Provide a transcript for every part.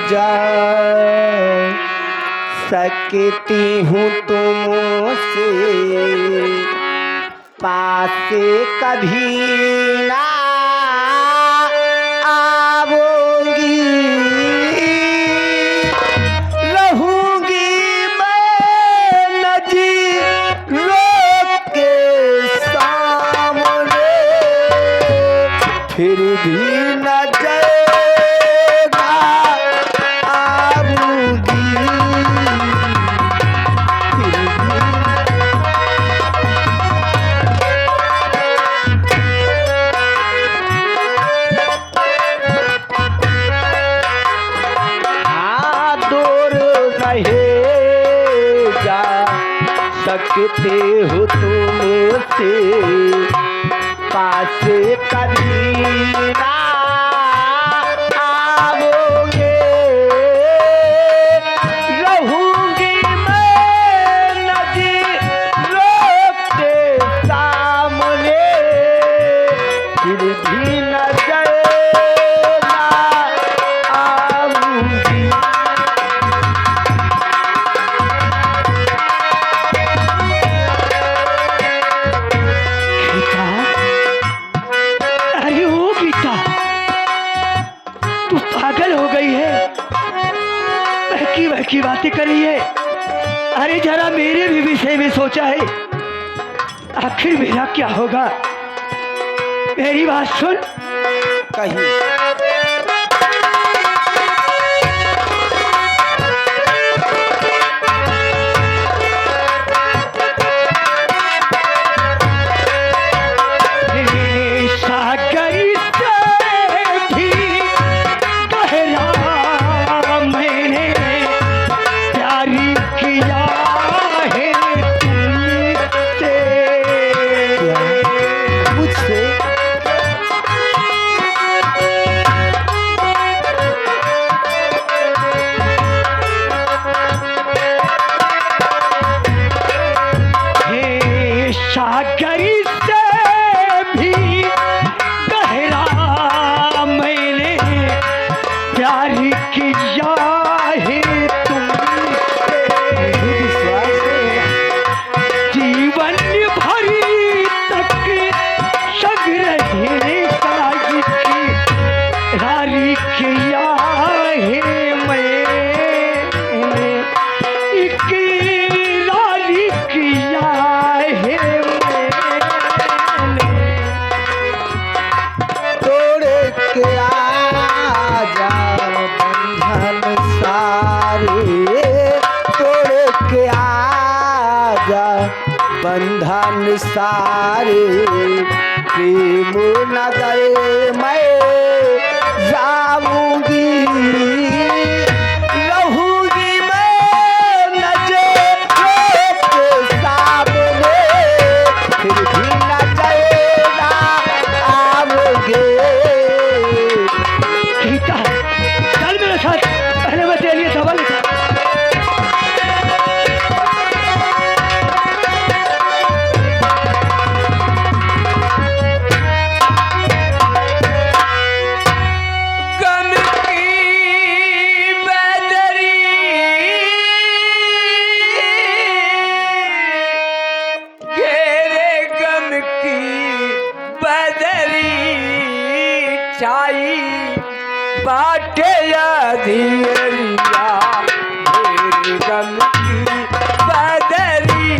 जा सकती हूँ तुमसे, पास कभी ना आवूंगी, रहूंगी मैं नज़रों के सामने, फिर भी नजर सकते हो तुमसे, पास कभी ना आओगे, रहूंगी मैं नज़रों के सामने, फिर भी नजर ना आऊंगी। की बातें कर रही है। अरे जरा मेरे भी विषय में सोचा है, आखिर मेरा क्या होगा? मेरी बात सुन। कहीं बंधन सारे प्रेम नगर मैं जाऊंगी, रहूंगी मैं नज़रों के सामने, फिर भी नजर ना आओगे। गीता चल मेरे साथ, पहले मैं तेरे लिए सवाल था। बाटे अधिया मेरे गम की बदली,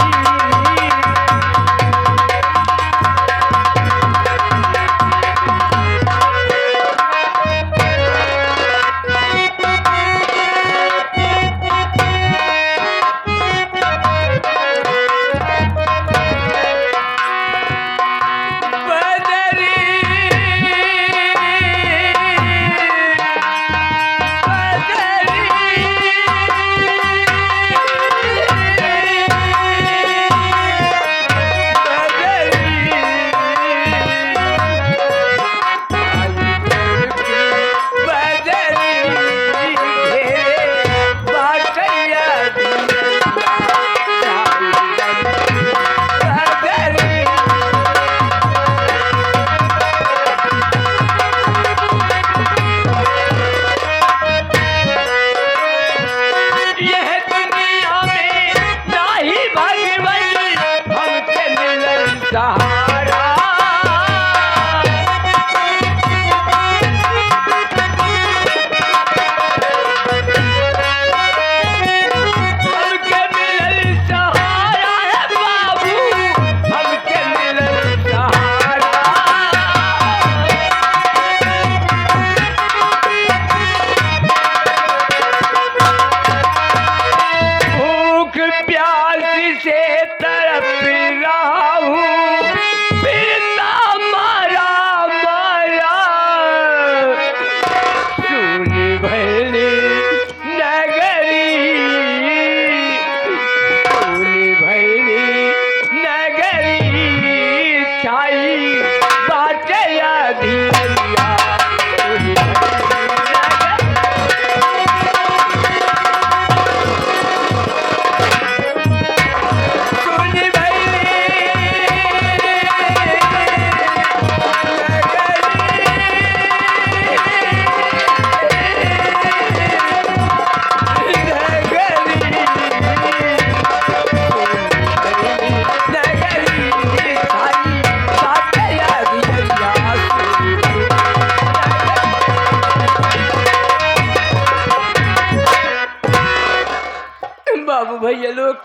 भैया लोग,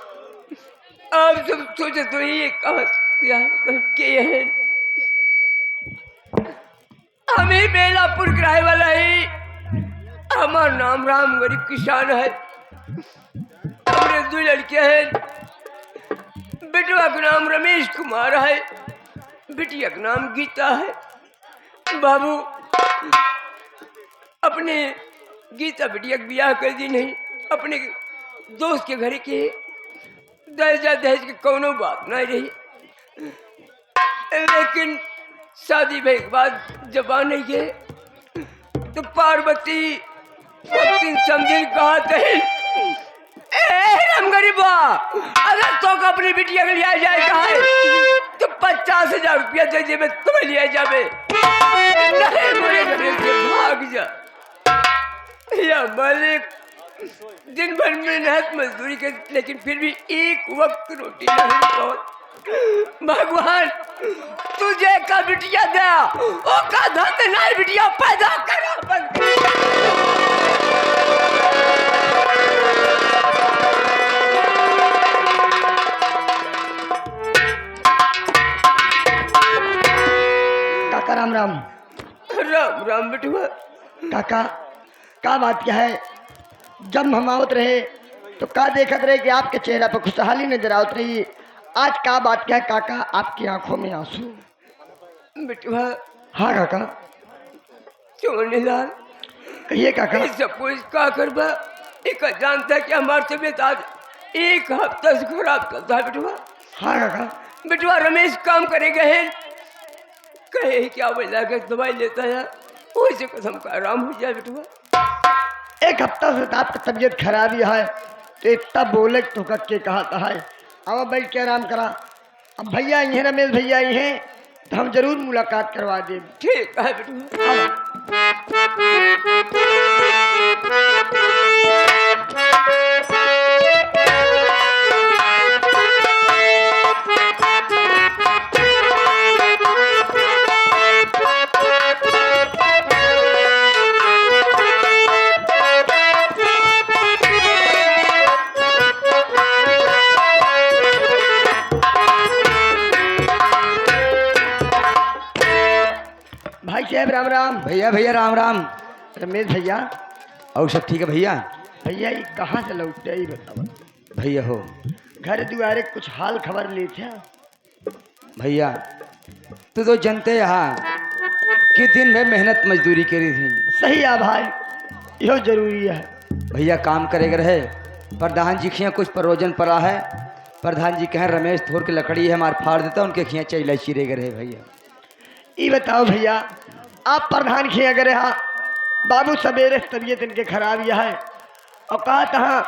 आप सब सोचे तो ये के हैं हमें बेलापुर किराए वाला ही। हमारा नाम राम, गरीब किसान है। हमने 2 लड़के हैं। बेटवा का नाम रमेश कुमार है, बिटिया का नाम गीता है। बाबू अपने गीता बिटिया का ब्याह कर दी नहीं, अपने दोस्त के घर के दहेज की कोनो बात नहीं रही। लेकिन शादी भई के बाद जब आने गए तो पार्वती समझिन कहा राम गरीबा, अगर तो अपनी बिटिया के लिया जाए कहा तो 50,000 रुपया दे दे, तुम्हें लिया जावे, नहीं बोले से भाग जा। या मालिक दिन भर मेहनत मजदूरी कर, लेकिन फिर भी एक वक्त रोटी नहीं पहुंच। भगवान तुझे का बिटिया दया, ओ का धन नहीं बिटिया पैदा करा। काका राम राम। राम राम बेटुआ। काका का बात क्या है? जब हम आवत रहे तो का देखत रहे कि आपके चेहरा पर खुशहाली नजर आवत रही। आज का बात क्या है काका? आपकी आंखों में आंसू। बेटुआ। हाँ काका। चोने लाल कहिए काका। सब कुछ का करबा, एक जानता कि हमारे तबियत आज 1 हफ्ता से खराब चलता है बेटुआ। हाँ काका। बेटुआ रमेश काम करेगा है, कहे क्या बोला के दवाई लेता है, वैसे कसम का आराम हो जाए बेटुआ। 1 हफ्ता से तो आपकी तबीयत खराब ही है, तो इतना बोले तो के कहता है अब बैठ के आराम करा। अब भैया आई हैं, रमेश भैया आई हैं, तो हम जरूर मुलाकात करवा दें। ठीक है बेटुआ। भाई साहब राम राम। भैया भैया राम राम। रमेश भैया और सब ठीक है भैया? भैया ये कहाँ से लौटे ही बताओ। भैया हो घर दुआरे कुछ हाल खबर ले थे? भैया तू तो जानते यहाँ कि दिन भर मेहनत मजदूरी करी थी। सही है भाई, यो जरूरी है। भैया काम करेगा रहे, प्रधान जी के यहाँ कुछ परोजन पड़ा है। प्रधान जी कहें रमेश थोड़ के लकड़ी है मार फाड़ देता, उनके खिया चैला चिरेगा रहे। भैया ये बताओ भैया, आप प्रधान खिया करे हाँ, बाबू सवेरे तबीयत इनके खराब यह है और कहा तहाँ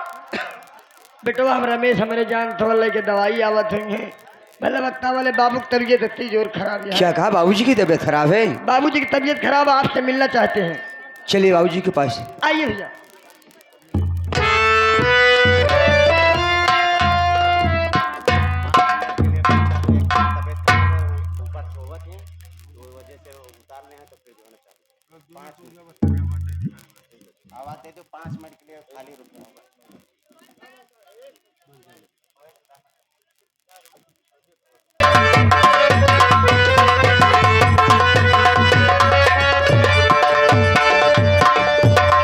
बेटवा हम रमेश हमारे जान थोड़ा लेके दवाई आवत हैं। भले वक्ता वाले बाबू की तबीयत इतनी जोर खराब है। क्या कहा? बाबूजी की तबीयत खराब है? बाबूजी की तबीयत खराब, आपसे मिलना चाहते हैं। चलिए बाबूजी के पास। आइए भैया। आवाज दे दो 5 मिनट के लिए खाली रुकना होगा।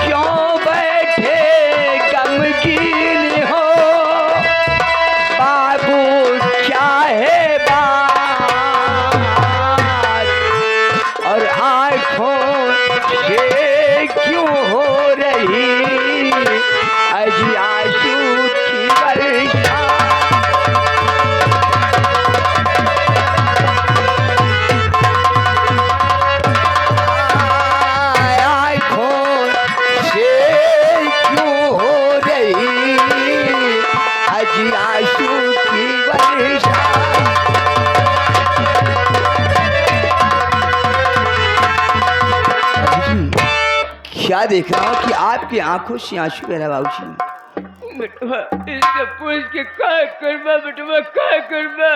क्यों बैठे गमगीन हो बाबू, चाहे बात और आँखों से क्यों हो रही अजी आंसू की वर्षा। आँखों से क्यों हो रही अजी आंसू की वर्षा। क्या देख रहा हूँ कि आपकी आंखों से आंसू बह रहा बाबूजी। बेटवा इससे पूछ के क्या करबा बेटवा, क्या करबा?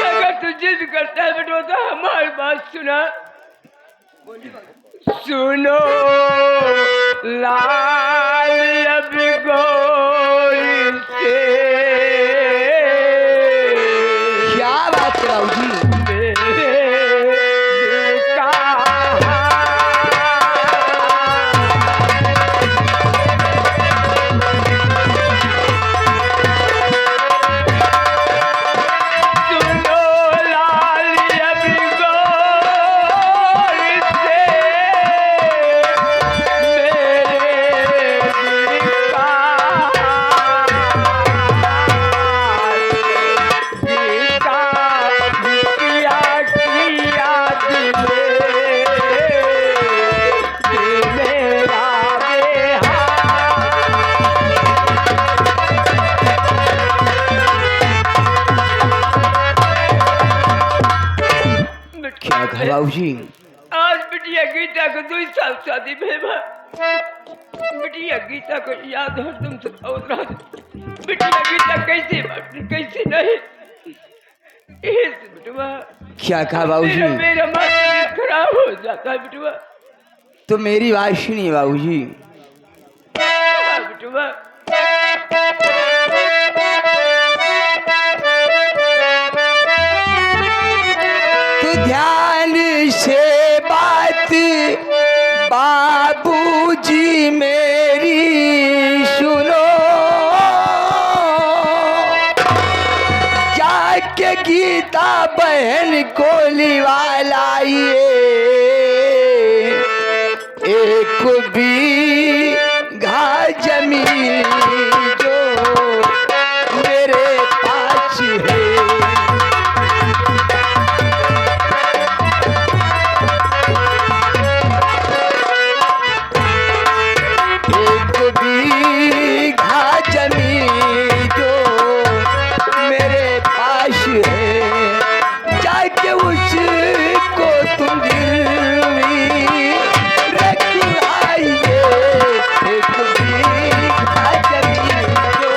अगर तू जिद करता है बेटवा तो हमारी बात सुना। सुनो लाल अब गौर से बाबूजी? आज बिटिया गीता को 2 साल शादी में बा। बिटिया गीता को याद हरदम सतावत रहा। बिटिया गीता कैसे बाटी कैसे नहीं इस बिटवा क्या कहा बाबूजी? मेरा माथा खराब हो जाता है बिटवा। तो मेरी बात सुनिए बाबूजी। बिटवा तो ध्यान से बात बाबूजी मेरी सुनो, जाके गीता बहन को लिवा लाइए, एक बीघा जमीन जो मेरे पास है। एक बीघा जमीन जो मेरे पास है, जाके उसको तुम गिरवी रख आइए, एक बीघा जमीन जो।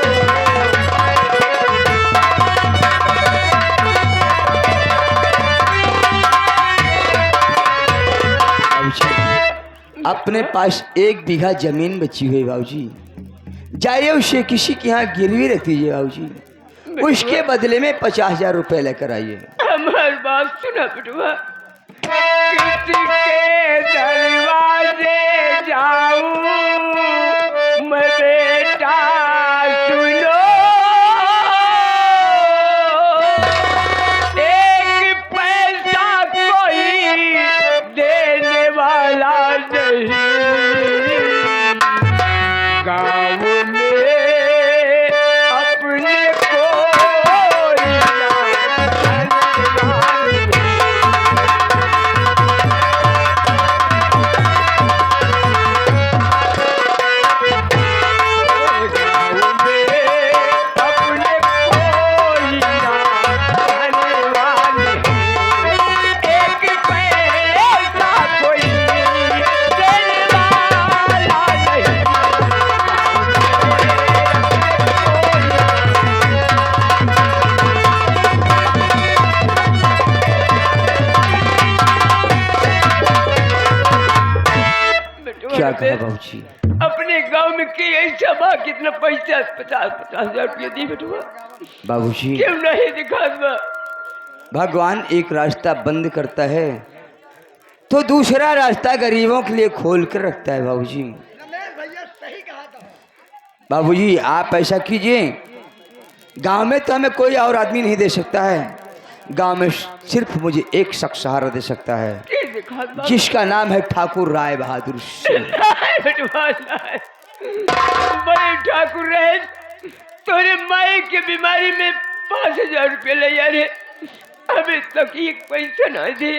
अपने पास 1 बीघा जमीन बची हुई बाबूजी, जाइए उसे किसी के यहाँ गिरवी रख दीजिए बाबूजी, उसके बदले में 50,000 रुपए लेकर आइए। हमारी बात सुना बिटवा। किसी के दरवाजे जाऊं मैं बेटा सुनो, एक पैसा कोई देने वाला नहीं। गाँव में अपने कोई ना क्या कहा बाबूजी? अपने गांव में की ऐसा बा कितना पैसा 50,000 रुपया दी बेटुआ। बाबूजी क्यों नहीं दिखा बा? भगवान एक रास्ता बंद करता है तो दूसरा रास्ता गरीबों के लिए खोल कर रखता है बाबूजी। रमेश भैया सही कहा था। बाबूजी आप ऐसा कीजिए, गांव में तो हमें कोई और आदमी नहीं दे सकता है, गांव में सिर्फ मुझे एक शख्स सहारा दे सकता है, की दिखा बा? जिसका नाम है ठाकुर राय बहादुर सिंह। बेटुआ नहीं। बड़े ठाकुर रहे तोरे माई के बीमारी में 5,000 रुपये ले जा रहे, अभी तक एक पैसा ना दे।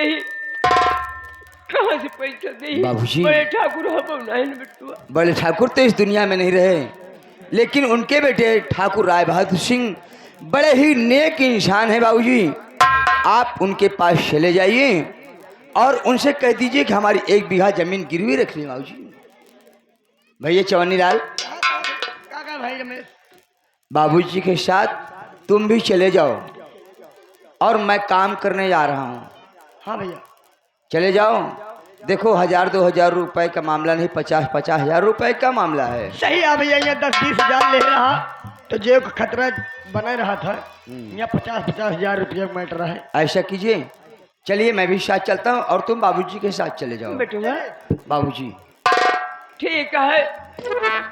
कहाँ से पैसा दे? बाबूजी। बड़े ठाकुर हम नहीं बेटुआ। बड़े ठाकुर तो इस दुनिया में नहीं रहे, लेकिन उनके बेटे ठाकुर राय बहादुर सिंह बड़े ही नेक इंसान हैं बाबूजी। आप उनके पास चले जाइए और उनसे कह दीजिए कि हमारी 1 बीघा जमीन गिरवी रख ली बाबूजी। भैया चवन्नी लाल, काका भाई रमेश, बाबूजी के साथ तुम भी चले जाओ और मैं काम करने जा रहा हूँ। हाँ भैया चले जाओ, देखो 1,000-2,000 रुपए का मामला नहीं, 50,000 रुपए का मामला है। सही है भैया। यहाँ 10-20 हजार ले रहा तो जेब का खतरा बना रहा था, यहाँ 50,000 रुपया मैटर है। ऐसा कीजिए, चलिए मैं भी साथ चलता हूँ और तुम बाबूजी के साथ चले जाओ। बेटुआ बाबूजी ठीक है,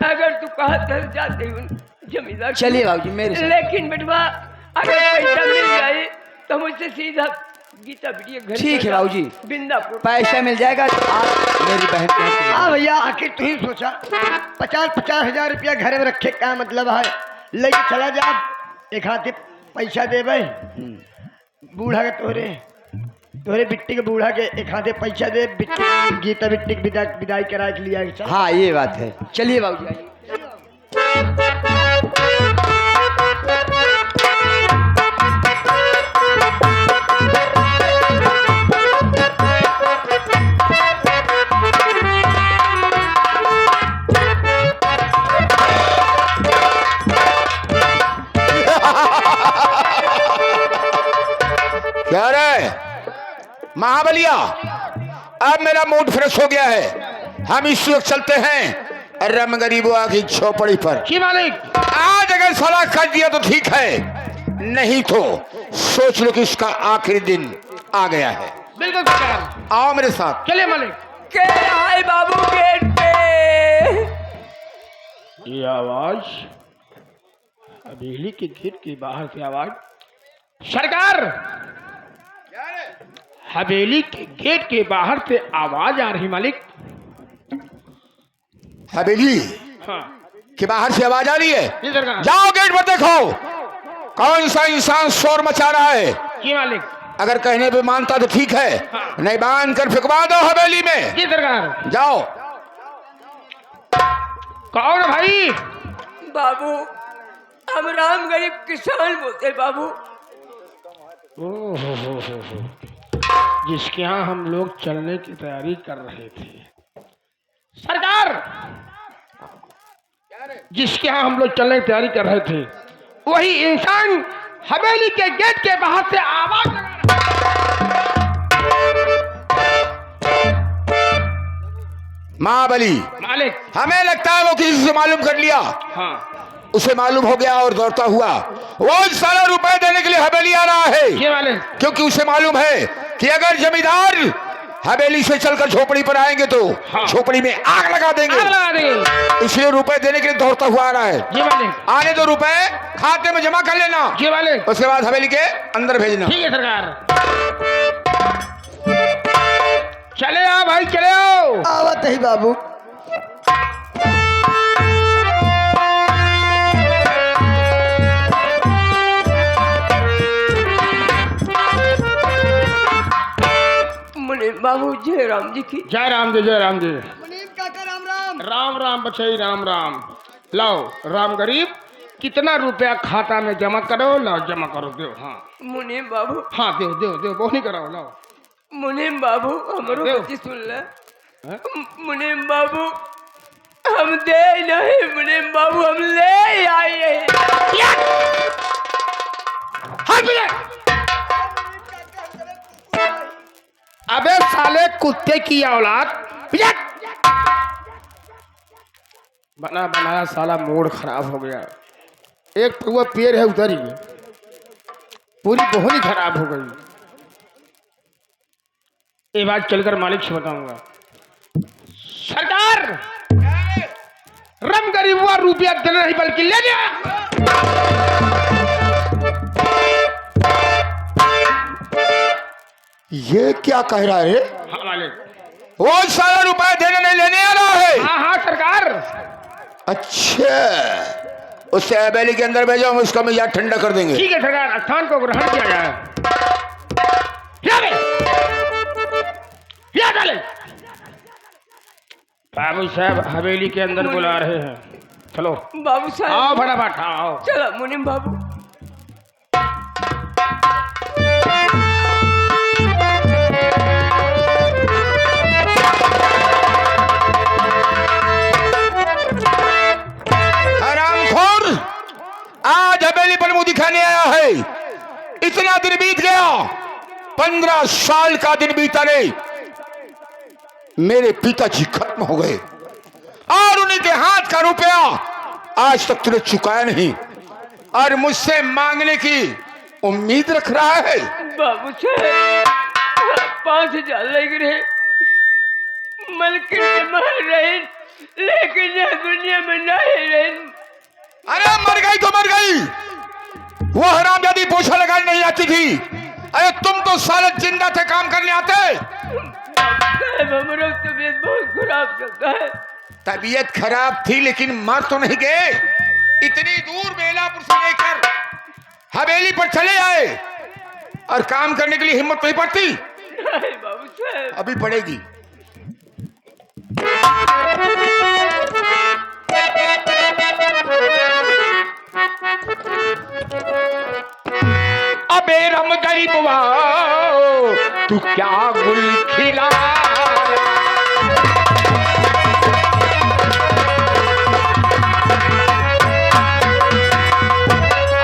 अगर तू कहता है जाते हूँ जमींदार। चलिए बाबूजी मेरे साथ। लेकिन बेटवा अगर पैसा मिल जाए तो मुझसे सीधा गीता बिटिया घर ठीक है बाबूजी, बिंदापुर। पैसा मिल जाएगा तो आप मेरी बहन के यहाँ चले हाँ जाओ। भैया, आखिर तू ही सोचा 50,000 हजार रुपया घर में रखे क्या मतलब है? लेके चला जा, एक हाथे पैसा दे भाई बूढ़ा के तोरे बिट्टी के बूढ़ा के एक हाथे पैसा दे, बिट्टी गीता बिट्टी की विदाई करा के लिया के चल। हाँ ये बात है, चलिए बाबूजी आइए। महाबलिया, अब मेरा मूड फ्रेश हो गया है। हम इस वक्त चलते हैं रम गरीबुआ की झोपड़ी पर। जी मालिक। आज अगर सलाह कर दिया तो ठीक है, नहीं तो सोच लो कि इसका आखिरी दिन आ गया है। बिल्कुल सरकार। आओ मेरे साथ। चलिए मालिक। के आए बाबू गेट पे। ये आवाज हवेली के गेट के बाहर से आवाज। सरकार, हवेली के गेट के बाहर से आवाज आ रही मालिक। हवेली हाँ के बाहर से आवाज आ रही है। जी सरकार। जाओ गेट पर देखो कौन सा इंसान शोर मचा रहा है। जी मालिक। अगर कहने पे मानता तो ठीक है, नहीं बांध कर फिकवा दो हवेली में। जी सरकार। जाओ। कौन भाई? बाबू हम राम गरीब किसान बोलते बाबू। ओ हो। जिसके यहाँ हम लोग चलने की तैयारी कर रहे थे सरकार। जिसके यहाँ हम लोग चलने की तैयारी कर रहे थे वही इंसान हवेली के गेट के बाहर से आवाज लगा महाबली, मालिक। हमें लगता है वो किसी से मालूम कर लिया। हाँ उसे मालूम हो गया और दौड़ता हुआ वो सारा रुपए देने के लिए हवेली आ रहा है। ये मालिक। क्योंकि उसे मालूम है कि अगर जमींदार हवेली से चलकर झोपड़ी पर आएंगे तो हाँ। झोपड़ी में आग लगा देंगे। आग लगा देंगे। इसलिए रुपए देने के लिए दौड़ता हुआ आ रहा है। ये मालिक। आने दो रुपए खाते में जमा कर लेना, ये मालिक। उसके बाद हवेली के अंदर भेजना। ठीक है सरकार। चले आओ भाई, चले आओ। आवत ही बाबू। मुनीम बाबू जय राम जी की। जय राम जी, जय राम जी। मुनीम काका राम राम। राम राम बचई, राम राम। लाओ राम गरीब, कितना रुपया खाता में जमा करो। लाओ जमा करो, दो। हाँ मुनीम बाबू। हाँ, दो दो दो, वो नहीं कराओ। लाओ। मुनीम बाबू हमरो देव। बच्ची सुन ले। हैं? मुनीम बाबू हम दे नहीं, मुनीम बाबू हम ले आए। अबे साले कुत्ते की औलाद, बना बनाया साला मूड खराब हो गया। एक तो वो पेड़ है उधर ही, पूरी बोहनी खराब हो गई। ये बात चलकर मालिक से बताऊंगा। सरकार, रम गरीब हुआ रुपया देना नहीं बल्कि ले जा। ये क्या कह रहा है? हाँ मालिक। वो सारा रुपए देने नहीं लेने आ रहा है। हाँ हाँ सरकार। अच्छा, उससे हवेली के अंदर भेजो, हम उसका मिजाज ठंडा कर देंगे। ठीक है सरकार, स्थान को ग्रहण किया जाए। बाबू साहब हवेली के अंदर बुला रहे हैं। चलो बाबू आओ साहब फटाफट आओ। चलो मुनीम बाबू। हरामखोर, आज हवेली पर मुंह दिखाने आया है। इतना दिन बीत गया, 15 साल का दिन बीता नहीं। मेरे पिताजी खत्म हो गए और उन्हीं के हाथ का रुपया आज तक तूने चुकाया नहीं और मुझसे मांगने की उम्मीद रख रहा है। बाबू साहब 5000 लग रहे, मलकिन मर रहे, लेकिन यह दुनिया में नहीं रहे। अरे मर गई तो मर गई, वो हरामजादी पोछा लगाने नहीं आती थी। अरे तुम तो साले जिंदा थे, काम करने आते। साहब हमारा तबीयत बहुत खराब चलता है। तबीयत खराब थी लेकिन मर तो नहीं गए। इतनी दूर बेलापुर से लेकर हवेली पर चले आए और काम करने के लिए हिम्मत नहीं पड़ती। नहीं बाबू साहब। अभी पड़ेगी। अबे रम गरीबवा, तू क्या गुल खिला।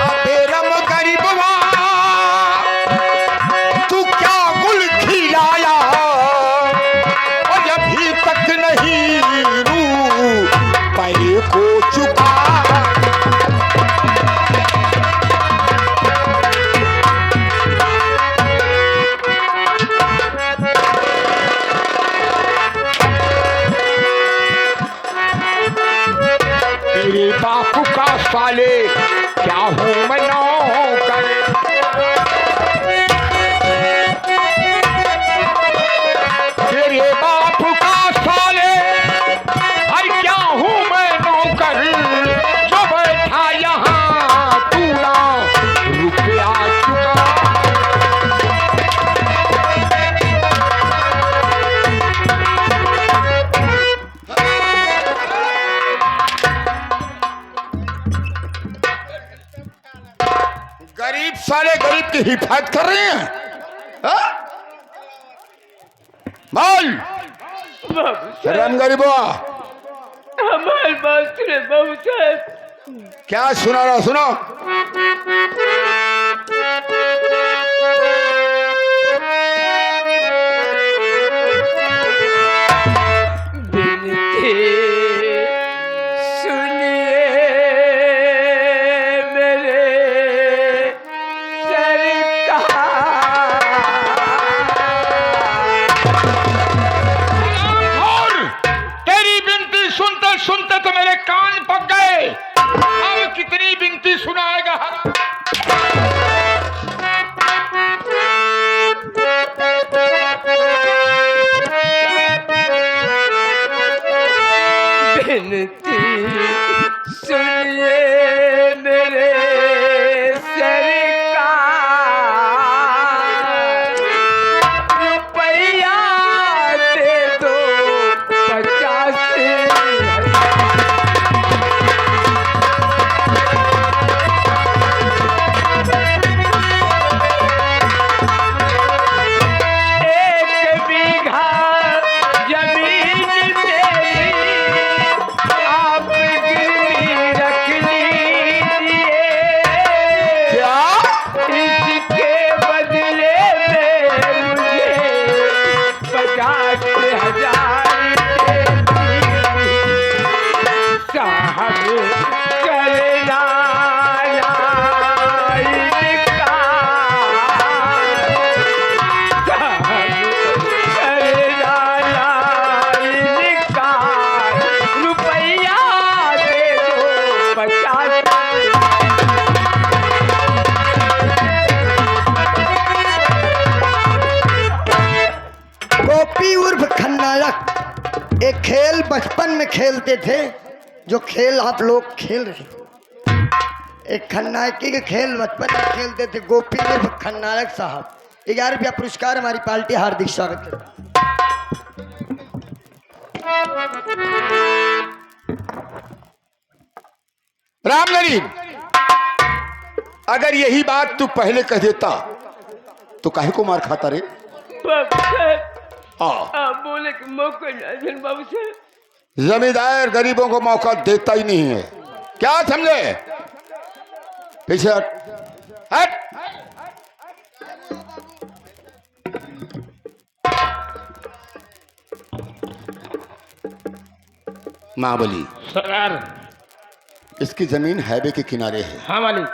अबे रम गरीबवा, तू क्या गुल खिला को चुका। तेरे बापू का साले क्या हूँ मैं नौकर। तेरे बापू का साले अरे क्या हूँ मैं नौकर, जो बैठा यहाँ तूड़ा रुपया चुका। गरीब साले गरीब की हिफाजत कर रहे हैं। हाँ? बोल राम गरीबा, हमारी बात सुने बाबू साहब। क्या सुना रहा, सुनो। बिनती सुनिए मेरे सरकार। और तेरी बिनती सुनते सुनते तो मेरे कान पक गए। अब कितनी बिनती सुनाएगा। बिनती सुनिए मेरे सरकार, रुपया दे दो 50,000। एक बीघा जमीन मेरी आप गिरवी रख लीजिए। क्या इसके बदले में मुझे 50,000 साहब करना रुपया दे दो 50। गोपी उर्फ खलनायक एक खेल बचपन में खेलते थे, जो खेल आप लोग खेल रहे हो। एक खलनायकी के खेल बचपन में खेलते थे गोपी उर्फ खलनायक साहब। 11 रुपया पुरस्कार हमारी पार्टी हार्दिक स्वागत करता है। राम गरीब, अगर यही बात तू पहले कह देता तो काहे को मार खाता रे। बाबू साहब, हाँ, आप बोले कि मौका ना दें बाबू साहब। जमींदार गरीबों को मौका देता ही नहीं है, क्या समझे। पीछे हट, हट। माँ बोली सरकार। इसकी जमीन हाईवे के किनारे है, हाँ मालिक।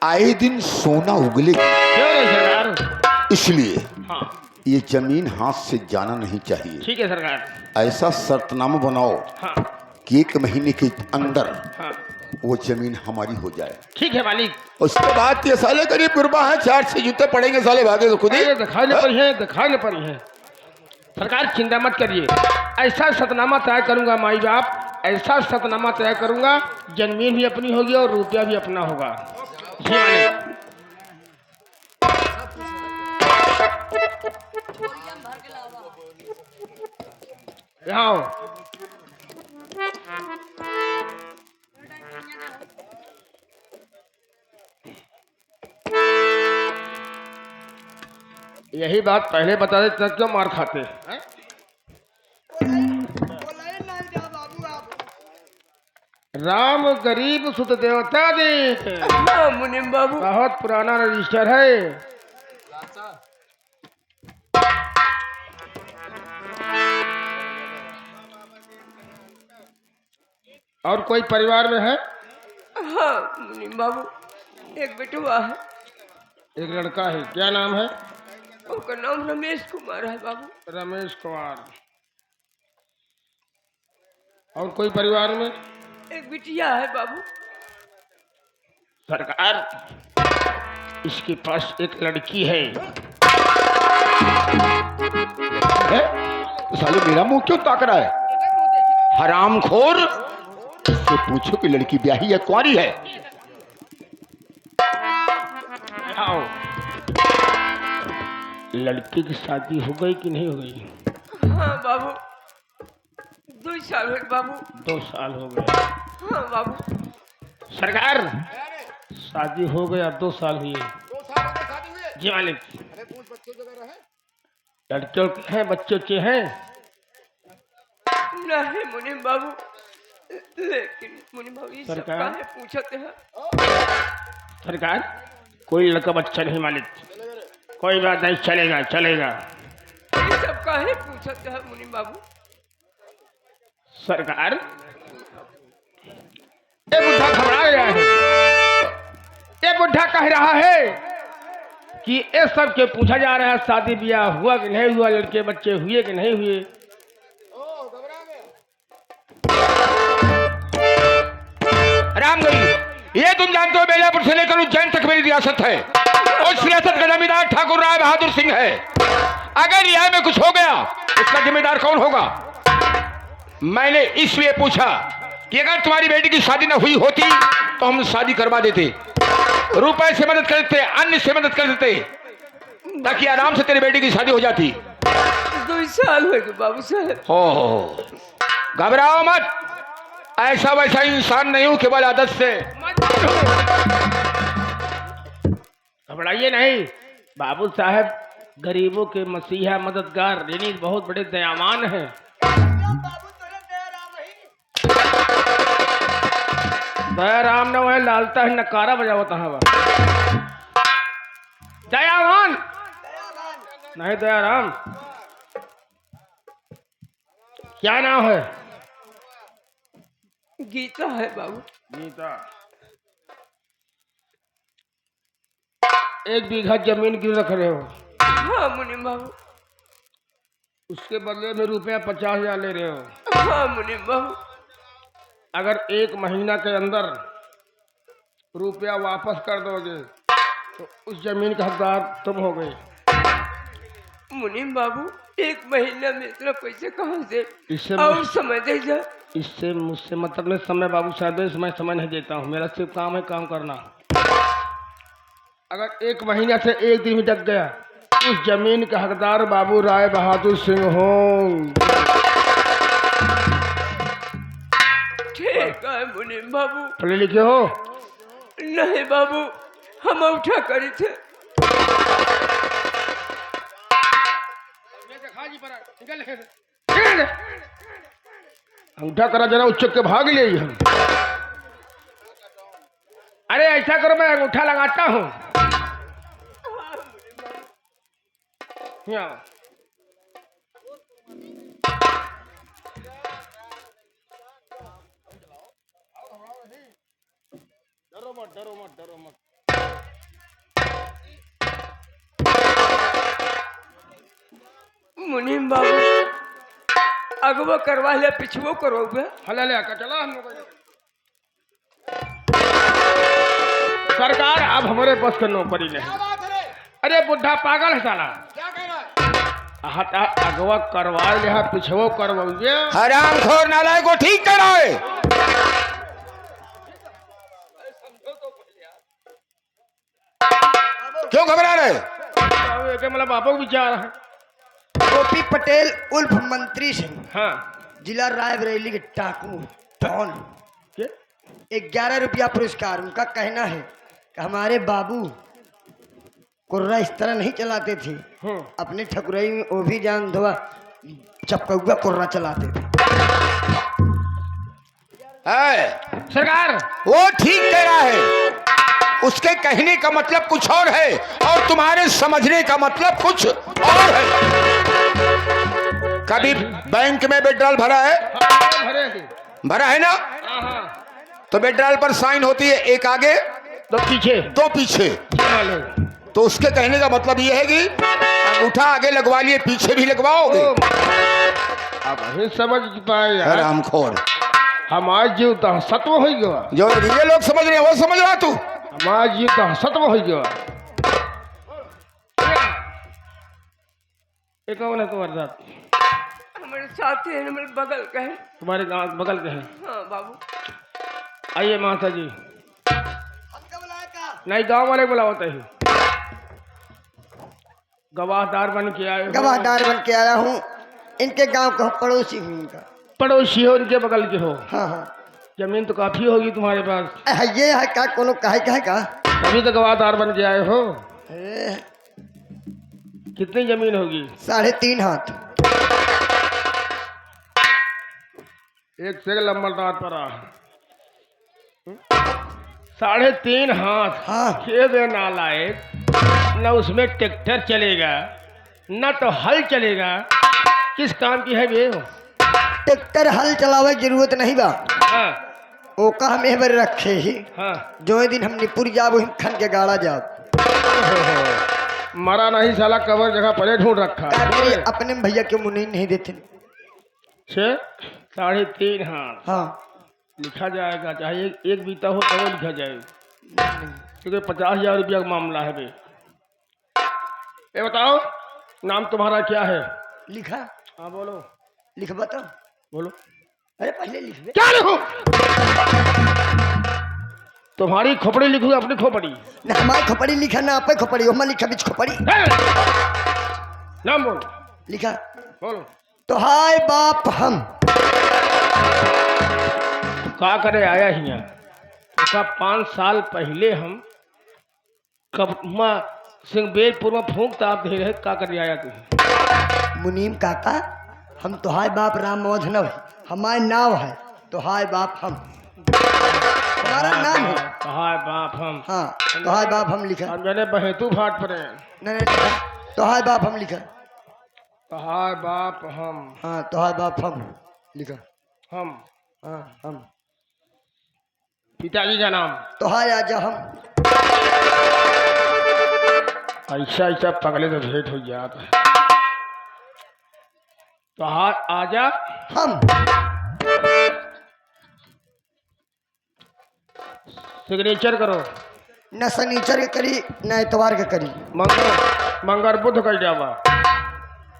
आए दिन सोना उगले, क्यों नहीं सरकार। इसलिए हाँ ये जमीन हाथ से जाना नहीं चाहिए। ठीक है सरकार। ऐसा शर्तनामा बनाओ हाँ कि 1 महीने के अंदर हाँ वो जमीन हमारी हो जाए। ठीक है मालिक। उसके बाद ये साले गरीब गुरबा है, 4 से जूते पड़ेंगे साले, भागे तो खुद ही। अरे दिखाने पर है, दिखाने पर है। सरकार चिंता मत करिए, ऐसा शतनामा तय करूंगा माई बाप, ऐसा शतनामा तय करूंगा, जमीन भी अपनी होगी और रुपया भी अपना होगा। जी मालिक। यहाँ आओ। यही बात पहले बता दे तब क्यों मार खाते हैं? राम गरीब सुत देवता दे, हाँ मुनीम बाबू। बहुत पुराना रजिस्टर है। और कोई परिवार में है? हाँ मुनीम बाबू, एक बेटुआ है, एक लड़का है, क्या नाम है? उसका नाम रमेश कुमार है बाबू। रमेश कुमार। और कोई परिवार में? एक बिटिया है बाबू। सरकार, इसके पास एक लड़की है। साले मेरा मुंह क्यों ताक रहा है? हरामखोर, इससे पूछो कि लड़की ब्याही है कुंवारी है? आओ, लड़की की शादी हो गई कि नहीं हो गई? हाँ बाबू, 2 साल हो गए बाबू। 2 साल हो गए। हाँ बाबू। सरकार, शादी हो गया, 2 साल हुए। जी मालिक। लड़के हैं, बच्चे हैं? नहीं मुनीम बाबू, लेकिन मुनीम बाबू ये सब सरकार? काहे पूछते हैं? सरकार, कोई लड़का बच्चा नहीं मालिक। कोई बात नहीं, चलेगा चलेगा। ये सब काहे पूछते हैं मुनीम बाबू? सरकार, ये बुढ़ा घबरा गया है। ये बुढ़ा कह रहा है कि ये सब के पूछा जा रहा है, शादी ब्याह हुआ कि नहीं हुआ, लड़के बच्चे हुए कि नहीं हुए। रामगढ़ी, ये तुम जानते हो बेलापुर से लेकर उज्जैन तक मेरी रियासत है। उस रियासत का जमींदार ठाकुर राय बहादुर सिंह है। अगर रियाय में कुछ हो गया, उसका जिम्मेदार कौन होगा? मैंने इसलिए पूछा कि अगर तुम्हारी बेटी की शादी न हुई होती तो हम शादी करवा देते, रुपए से मदद कर देते, अन्य से मदद कर देते, ताकि आराम से तेरी बेटी की शादी हो जाती। 2 साल हो गए बाबू साहब। हो, घबराओ मत, ऐसा वैसा इंसान नहीं हूं, केवल आदत से। घबराइए नहीं बाबू साहब, गरीबों के मसीहा मददगार, यानी बहुत बड़े दयावान हैं। दयाराम न वह लालता है, नकारा बजावता है वह। दयावान नहीं, दयाराम। क्या नाम है? गीता है बाबू। गीता। 1 बीघा जमीन गिर रख रहे हो? हाँ मुनीम बाबू। उसके बदले में रुपया 50,000 ले रहे हो? हाँ मुनीम बाबू। अगर 1 महीना के अंदर रुपया वापस कर दोगे तो उस जमीन का हकदार तुम हो गए। मुनीम बाबू, 1 महीना में इतना पैसे कहाँ से? इससे और समय दे जा। इससे मुझसे मतलब नहीं, समय बाबू साहब, मैं समय नहीं देता हूँ। मेरा सिर्फ काम है काम करना। अगर 1 महीना से 1 दिन भी डक गया, उस जमीन का हकदार बाबू राय बहादुर सिंह हो। ठीक है मुनीम बाबू। पढ़े लिखे हो? नहीं बाबू, हम उठा करे थे। अंगूठा करा जरा, उच्चक के भाग ले हम। अरे ऐसा करो, मैं अंगूठा लगाता हूँ। यहाँ डरो मत। मुनीम बाबू, अगवा करवा ले, पिछवो करोगे? हला ले आका चला हम लोग। सरकार, अब हमारे बस का नौकरी नहीं। अरे बुढ़ा पागल है साला। हटा, अगवा करवा ले, पिछवो करवाइए। हरामखोर नालायक को ठीक कर रहा है। क्यों घबरा रहे? मतलब बापू को विचार है। गोपी पटेल उर्फ मंत्री सिंह, हाँ। जिला रायबरेली के डाकू डॉन। क्या? 11 रुपया पुरस्कार। उनका कहना है कि हमारे बाबू कुर्रा इस तरह नहीं चलाते थे, अपने ठकुराई में वो भी जान धोआ चपकौआ कुर्रा चलाते थे। सरकार, वो ठीक कह रहा है। उसके कहने का मतलब कुछ और है और तुम्हारे समझने का मतलब कुछ और है। कभी बैंक में विड्रॉल भरा है? भरे थे। भरा है ना? हाँ हाँ। तो विड्रॉल पर साइन होती है, एक आगे तो पीछे दो पीछे। ये वाले। तो उसके कहने का मतलब ये है कि अंगूठा आगे लगवा लिए, पीछे भी लगवाओगे। ओ, अब ही समझ पाए यार। हरामखोर। हमारा जीव तो सत्व हो गया। जो ये लोग समझ रहे हैं वो समझ रहा तू? हमारा जीव तो सत्व हो गया। ये कौन है तुम्हारे साथ? हमारे साथी हैं, हमारे बगल का है। तुम्हारे गांव बगल के हैं? हाँ बाबू। आइए माता जी। नहीं, गांव वाले बुलावते हैं। गवाहदार बन के आए हो। गवाहदार बन के आया हूँ, इनके गांव का पड़ोसी हूँ इनका। पड़ोसी हो, इनके बगल के हो। हाँ हाँ। जमीन तो काफी होगी तुम्हारे पास। ये है का कोनो कहे का तभी तो गवाहदार बन के आए हो। ए, कितनी जमीन होगी? 3.5 हाथ। एक से लंबरदार पर आ। 3.5 हाथ। हाँ। खेत है नालायक, न उसमें ट्रैक्टर चलेगा न तो हल चलेगा। किस काम की है ये? ट्रैक्टर हल चलावे की जरूरत नहीं बा। हाँ ओका हमें बर रखे ही। हाँ। जो दिन हम निपुर जाब वही खन के गाड़ा जाब। मरा नहीं साला, कबर जगह पहले ढूंढ रखा। ताकि अपने भैया के मुंह नहीं देते। 3.5 हाथ। हाँ। लिखा जाएगा, चाहे एक बीता हो तो लिखा जाए, क्योंकि 50,000 रुपया का मामला है बे। ये बताओ, नाम तुम्हारा क्या है? लिखा? हाँ बोलो। लिख बता। बोलो। अरे पहले लिख दे। क्या लिखूं? तुम्हारी खोपड़ी लिखूं, अपनी खोपड़ी? ना हमारी खोपड़ी लिखा, ना आपे खोपड़ी, हम लिखा बीच खोपड़ी। नाम बोलो। लिखा? बोलो। तो हाय बाप हम का करे आया ही यहाँ? 5 साल पहले हम कबमा सिंहबेरपुर में फूंकता आप दे रहे, का करे आया तू? मुनीम काका, हम तो हाय बाप राम मोधनव है, हमारे नाव है तो हाय बाप हम, हमारा नाम है। हाय बाप हम। हाँ, तो हाय बाप हम लिखा। अब मैंने बहेतू फाट पड़े। नहीं लिखा, तो हाय बाप हम लिखा। हाय बाप हम। हाँ, तो हाय बाप हम लिखा। हम। हाँ हम। पिताजी का नाम? तो हाय आजा हम। ऐसा ऐसा पगले तो भेंट हो गया। तो हाय आजा हम। सिग्नेचर करो। न शनिचर के करी न इतवार के करी। मंगर बुध कर जावा।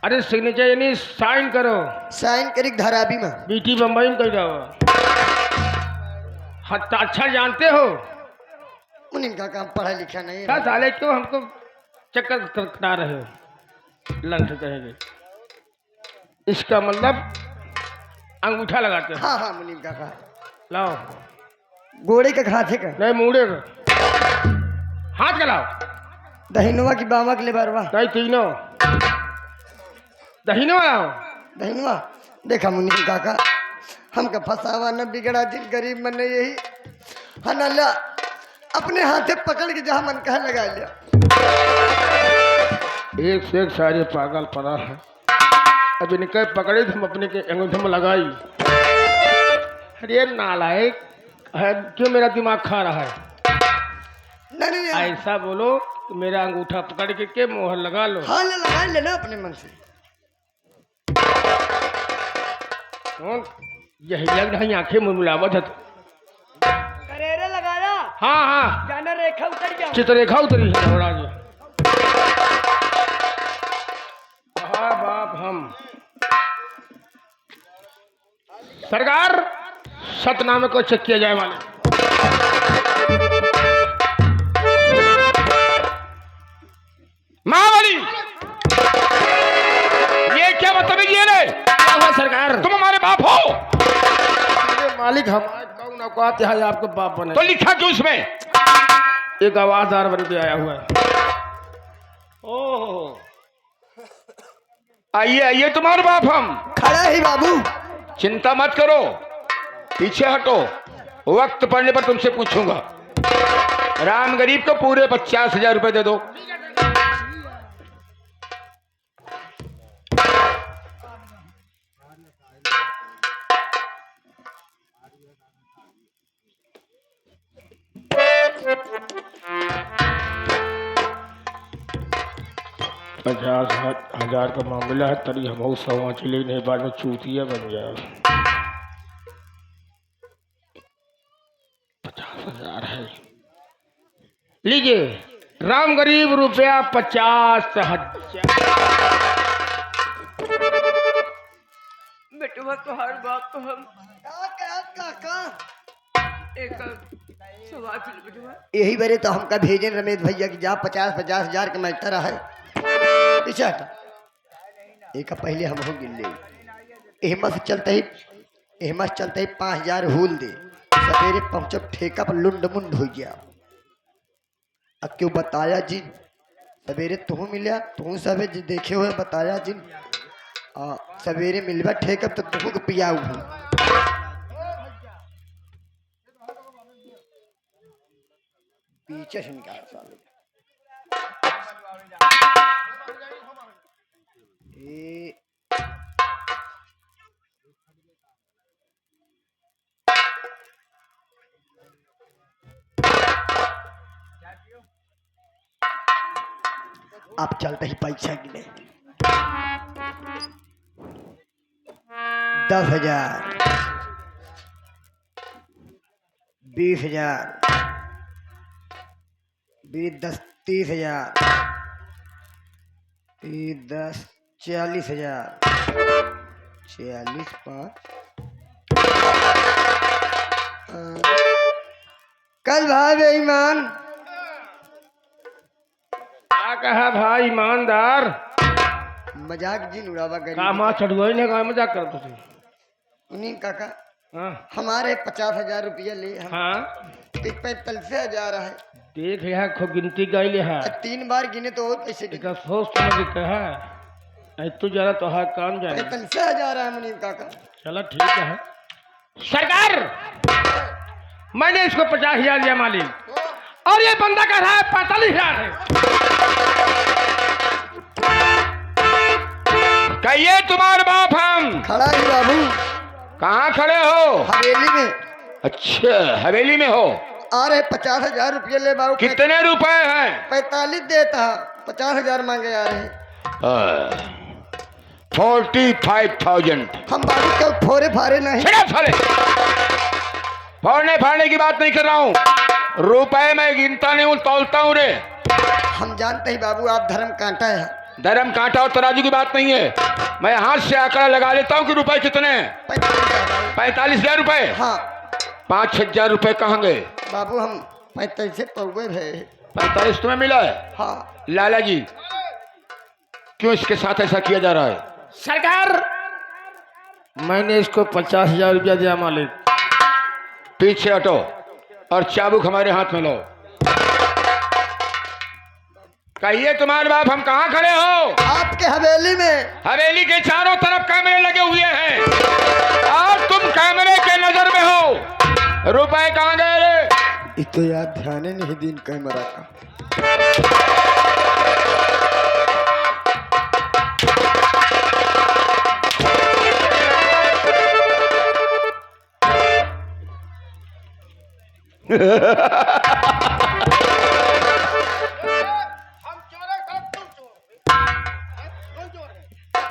अरे सिग्नेचर यानी साइन करो। साइन करी धराबी में। बीटी बम्बई में कर जावा। हाँ, अच्छा जानते हो मुनीम का काम पढ़ा लिखा नहीं क्या है। साले, क्यों हमको चक्कर कटा रहे हो? लंठ कहेंगे इसका मतलब अंगूठा लगाते हो। हाँ हाँ मुनीम काका। लाओ। गोड़े के हाथे का नहीं, मुड़े का हाथ का लाओ। दहिनवा की बामा के ले बारवा। नहीं, तीनों दहीनों लाओ। दहिनवा देखा मुनीम काका, हमका फसावा न बिगड़ा दिल गरीब मन यही हनला अपने हाथे पकड़ के जहाँ मन कहा लगा लिया। एक से एक सारे पागल पड़ा है। अब इनके पकड़े थे, हम अपने के अंगूठे में लगाई। अरे नालायक है, क्यों मेरा दिमाग खा रहा है? नहीं नहीं ऐसा बोलो कि मेरा अंगूठा पकड़ के मोहर लगा लो। हाँ लगा लेना अपने मन से। कौन? यही लग रहा है, आंखें मुलावत है। करेरे लगाया। हाँ हाँ, जाना रेखा उतर गया। चित्ररेखा उतरी है घोड़ा जी। हाँ बाप हम। सरकार, सतनामे को चेक किया जाए वाले। महाबली, ये क्या बदतमीजी है रे? क्या हुआ सरकार? तुम हमारे बाप हो अरे मालिक, हमारे कौन औकात है आपके बाप बने? तो लिखा क्यों उसमें? एक आवाजदार बन के आया हुआ है। ओह, आइए आइए, तुम्हारे बाप हम। खड़ा ही बाबू। चिंता मत करो, पीछे हटो, वक्त पड़ने पर तुमसे पूछूंगा। राम गरीब को पूरे 50,000 रुपए दे दो। हजार का मामला है तरी हम सवा चले नहीं बाद में चूतिया बन जाए। 50,000 है। लीजिए राम गरीब रुपया 50,000। बेटवा तो हर बात तो हम काका एक सवाल थी बेटवा। यही बरे तो हमका भेजन रमेश भैया की जा 50-50 हजार के मैटर है पीछे हटा। एक पहले हम हो गिन ले एहमत चलते ही 5,000 हुल दे सवेरे पहुंचब ठेका पर लुंड मुंड हो गया। अब क्यों बताया जी सवेरे तू मिलिया तू सब देखे हुए बताया जी सवेरे मिलवा ठेकब तो तुमको को पियाऊ हूँ। पीछे से निकाल साले ए आप चलते ही पैसा गिने 10,000 20,000 10 30,000 10 40,000 40 5 कल भाई बेईमान क्या कहा भाई ईमानदार? मजाक जी उड़ावा का गरीब माँ चढ़ुआ ने कहा मजाक करते थे। उन्हीं काका हाँ हमारे 50,000 रुपया ले हम हाँ 45,000 है देख यहाँ खूब गिनती गई ले है। 3 बार गिने तो और कैसे गिने एक सोच समझ के है नहीं तो जरा तो है काम जाए। 45,000 है मुनीम काका। चलो ठीक है। सरकार मैंने इसको 50,000 दिया मालिक और ये बंदा कह रहा है 45,000 है। कहिए तुम्हारे बाप हम खड़ा ही बाबू कहाँ खड़े हो? हवेली में। अच्छा हवेली में हो। अरे 50,000 रुपया ले बाबू। कितने रुपए हैं? 45 देता 50,000 मांगे आ रहे 45,000। हम बाबू कल फोरे फारे नहीं। साले फोड़ने फाड़ने की बात नहीं कर रहा हूँ, रुपए मैं गिनता नहीं हूँ तौलता हूँ रे। हम जानते ही बाबू आप धर्म कांटा है। धर्म कांटा और तराजू की बात नहीं है, मैं हाथ से आंकड़ा लगा लेता हूँ कि रुपए कितने हैं। 45,000 रुपए। हाँ 5,000 रुपए कहाँ गए? बाबू हम 45 से पौवे है। 45 तुम्हें मिला है? हाँ लाला जी क्यों इसके साथ ऐसा किया जा रहा है? सरकार मैंने इसको 50,000 रुपया दिया मालिक। पीछे हटो और चाबुक हमारे हाथ में लो। कहिए तुम्हारे बाप हम कहाँ खड़े हो? आपके हवेली में। हवेली के चारों तरफ कैमरे लगे हुए हैं और तुम कैमरे के नजर में हो। रुपए कहाँ गए रे? ये तो याद ध्यान नहीं दिन कैमरा का।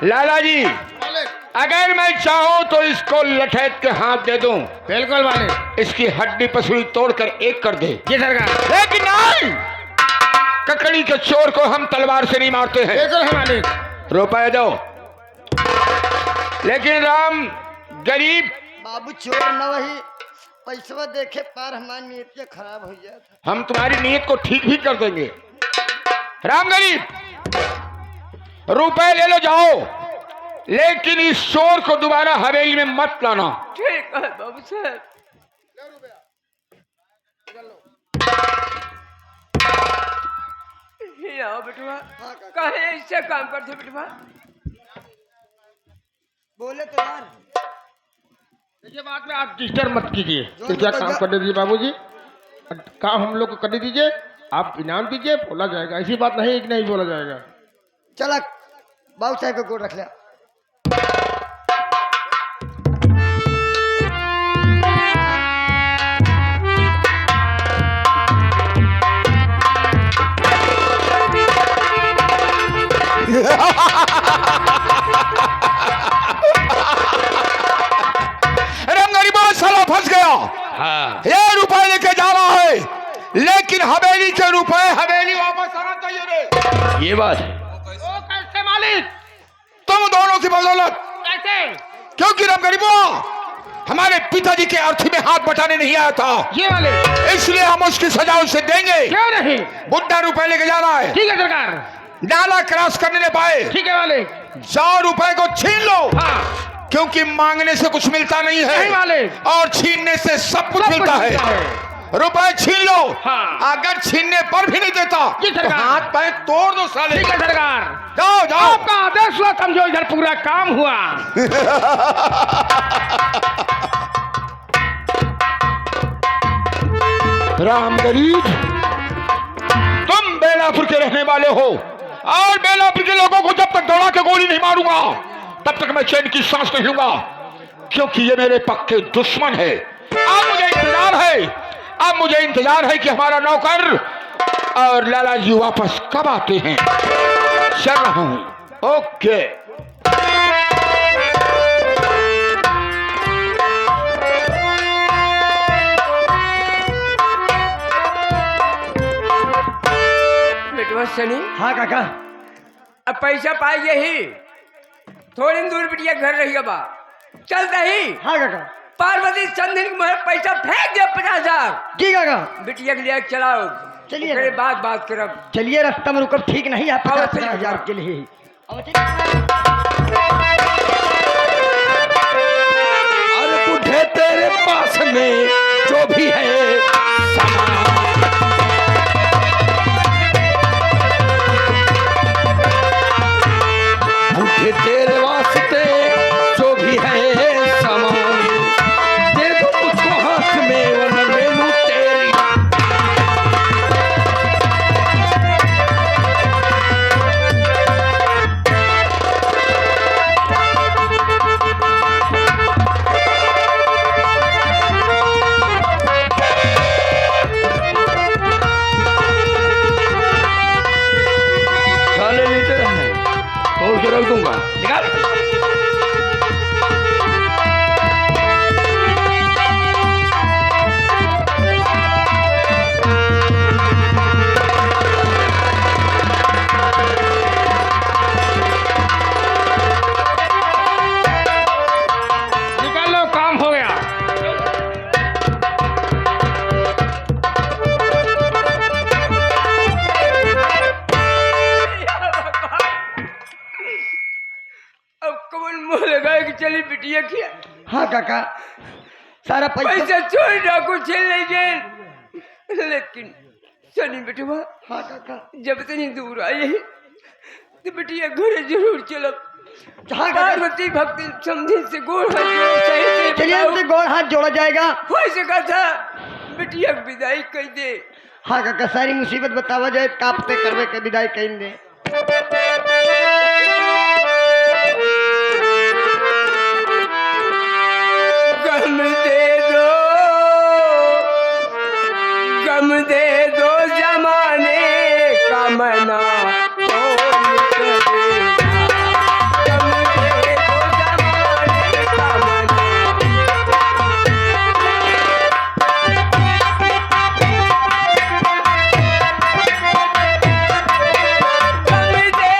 लाला जी अगर मैं चाहूं तो इसको लठैत के हाथ दे दूं। बिल्कुल मालिक। इसकी हड्डी पसली तोड़कर एक कर दे। जी सरकार। लेकिन नहीं, ककड़ी के चोर को हम तलवार से नहीं मारते हैं। बिल्कुल है मालिक। रुपए दो। लेकिन राम गरीब बाबू चोर न वही पैसा देखे पार हमारी नीयत खराब हो जाता। हम तुम्हारी नीयत को ठीक भी कर देंगे। राम गरीब रुपए ले लो जाओ, लेकिन इस चोर को दोबारा हवेली में मत लाना। ठीक है बाबू साहब। ये आओ बेटवा। कहे इससे काम करते बेटवा। बोले तो यार देखिए बात में आप डिस्टर्ब मत कीजिए। तो क्या काम करने दीजिए बाबूजी, काम हम लोग को करने दीजिए। आप इनाम दीजिए, बोला जाएगा। ऐसी बात नहीं है कि नहीं बोला जाएगा। चला बाबू साहब को गोड़ रख लिया। ये रुपए लेके जा रहा है, लेकिन हवेली के रुपए हवेली वापस आना चाहिए रे। ये बात है। ओ कैसे मालिक? तुम दोनों की बदौलत, कैसे? क्योंकि हम गरीबों हमारे पिताजी के अर्थी में हाथ बटाने नहीं आया था, ये वाले, इसलिए हम उसकी सजा उसे देंगे। क्यों नहीं? बुढ़ा रुपए लेके जा रहा है, ठीक है सरकार, नाला क्रॉस करने नहीं पाए, ठीक है वाले। 100 रुपए को छीन लो, हाँ, क्योंकि मांगने से कुछ मिलता नहीं है नहीं वाले, और छीनने से सब कुछ मिलता है। रुपए छीन लो, हाँ। अगर छीनने पर भी नहीं देता जी तो सरकार। हाथ पैर तोड़ दो साले। ठीक है सरकार, जाओ जाओ। आपका आदेश हुआ, समझो इधर पूरा काम हुआ। राम गरीब, तुम बेलापुर के रहने वाले हो और बेलापुर के लोगों को जब तक दौड़ा के गोली नहीं मारूंगा तब तक मैं चैन की सांस नहीं लूंगा, क्योंकि ये मेरे पक्के दुश्मन है। अब मुझे इंतजार है कि हमारा नौकर और लाला जी वापस कब आते हैं। चल रहा हूं। ओके। बेटवा सनी, हाँ काका। अब पैसा पाइए ही, थोड़ी दूर बिटिया घर रही बा, चलता ही हाँ काका। पार्वती चंदन में पैसा फेंक दे 50,000 जी काका। बिटिया के लिए चलाओ, चलिए। ओकरे बाद बात करब। चलिए रास्ता में रुकब, ठीक नहीं है। आओ, 50,000 के लिए। अरे बुढ़े तेरे पास में जो भी है सामान, बुढ़े तेरे वास्ते जो भी है सामान, दे दो मुझको हाथ में वरना ले लूं तेरी। साले लीटर है, तोड़ के रख दूंगा, निकाल। निकाल लो, काम हो गया। अब कौन मुंह लगाए कि चली बिटिया की हाँ काका, सारा पैसा। पैसा चोर डाकू छीन ले गए, लेकिन सनी बेटवा हाँ काका। जब इतनी दूर आई है तो बिटिया घर जरूर चलब। हाँ काका। पार्वती भक्ति समझे से गोड़ हाथ जोड़ो, सही से चलिए, बताओ। उनसे गोड़ हाथ जोड़ा जाएगा। हो सका था बिटिया की विदाई कह दे। हाँ काका, सारी मुसीबत बतावा जाए, कापते करवे के विदाई कहीं दे। गम दे दो, गम दे दो जमाने का मना कौन करेगा। गम दे दो जमाने का मना। गम दे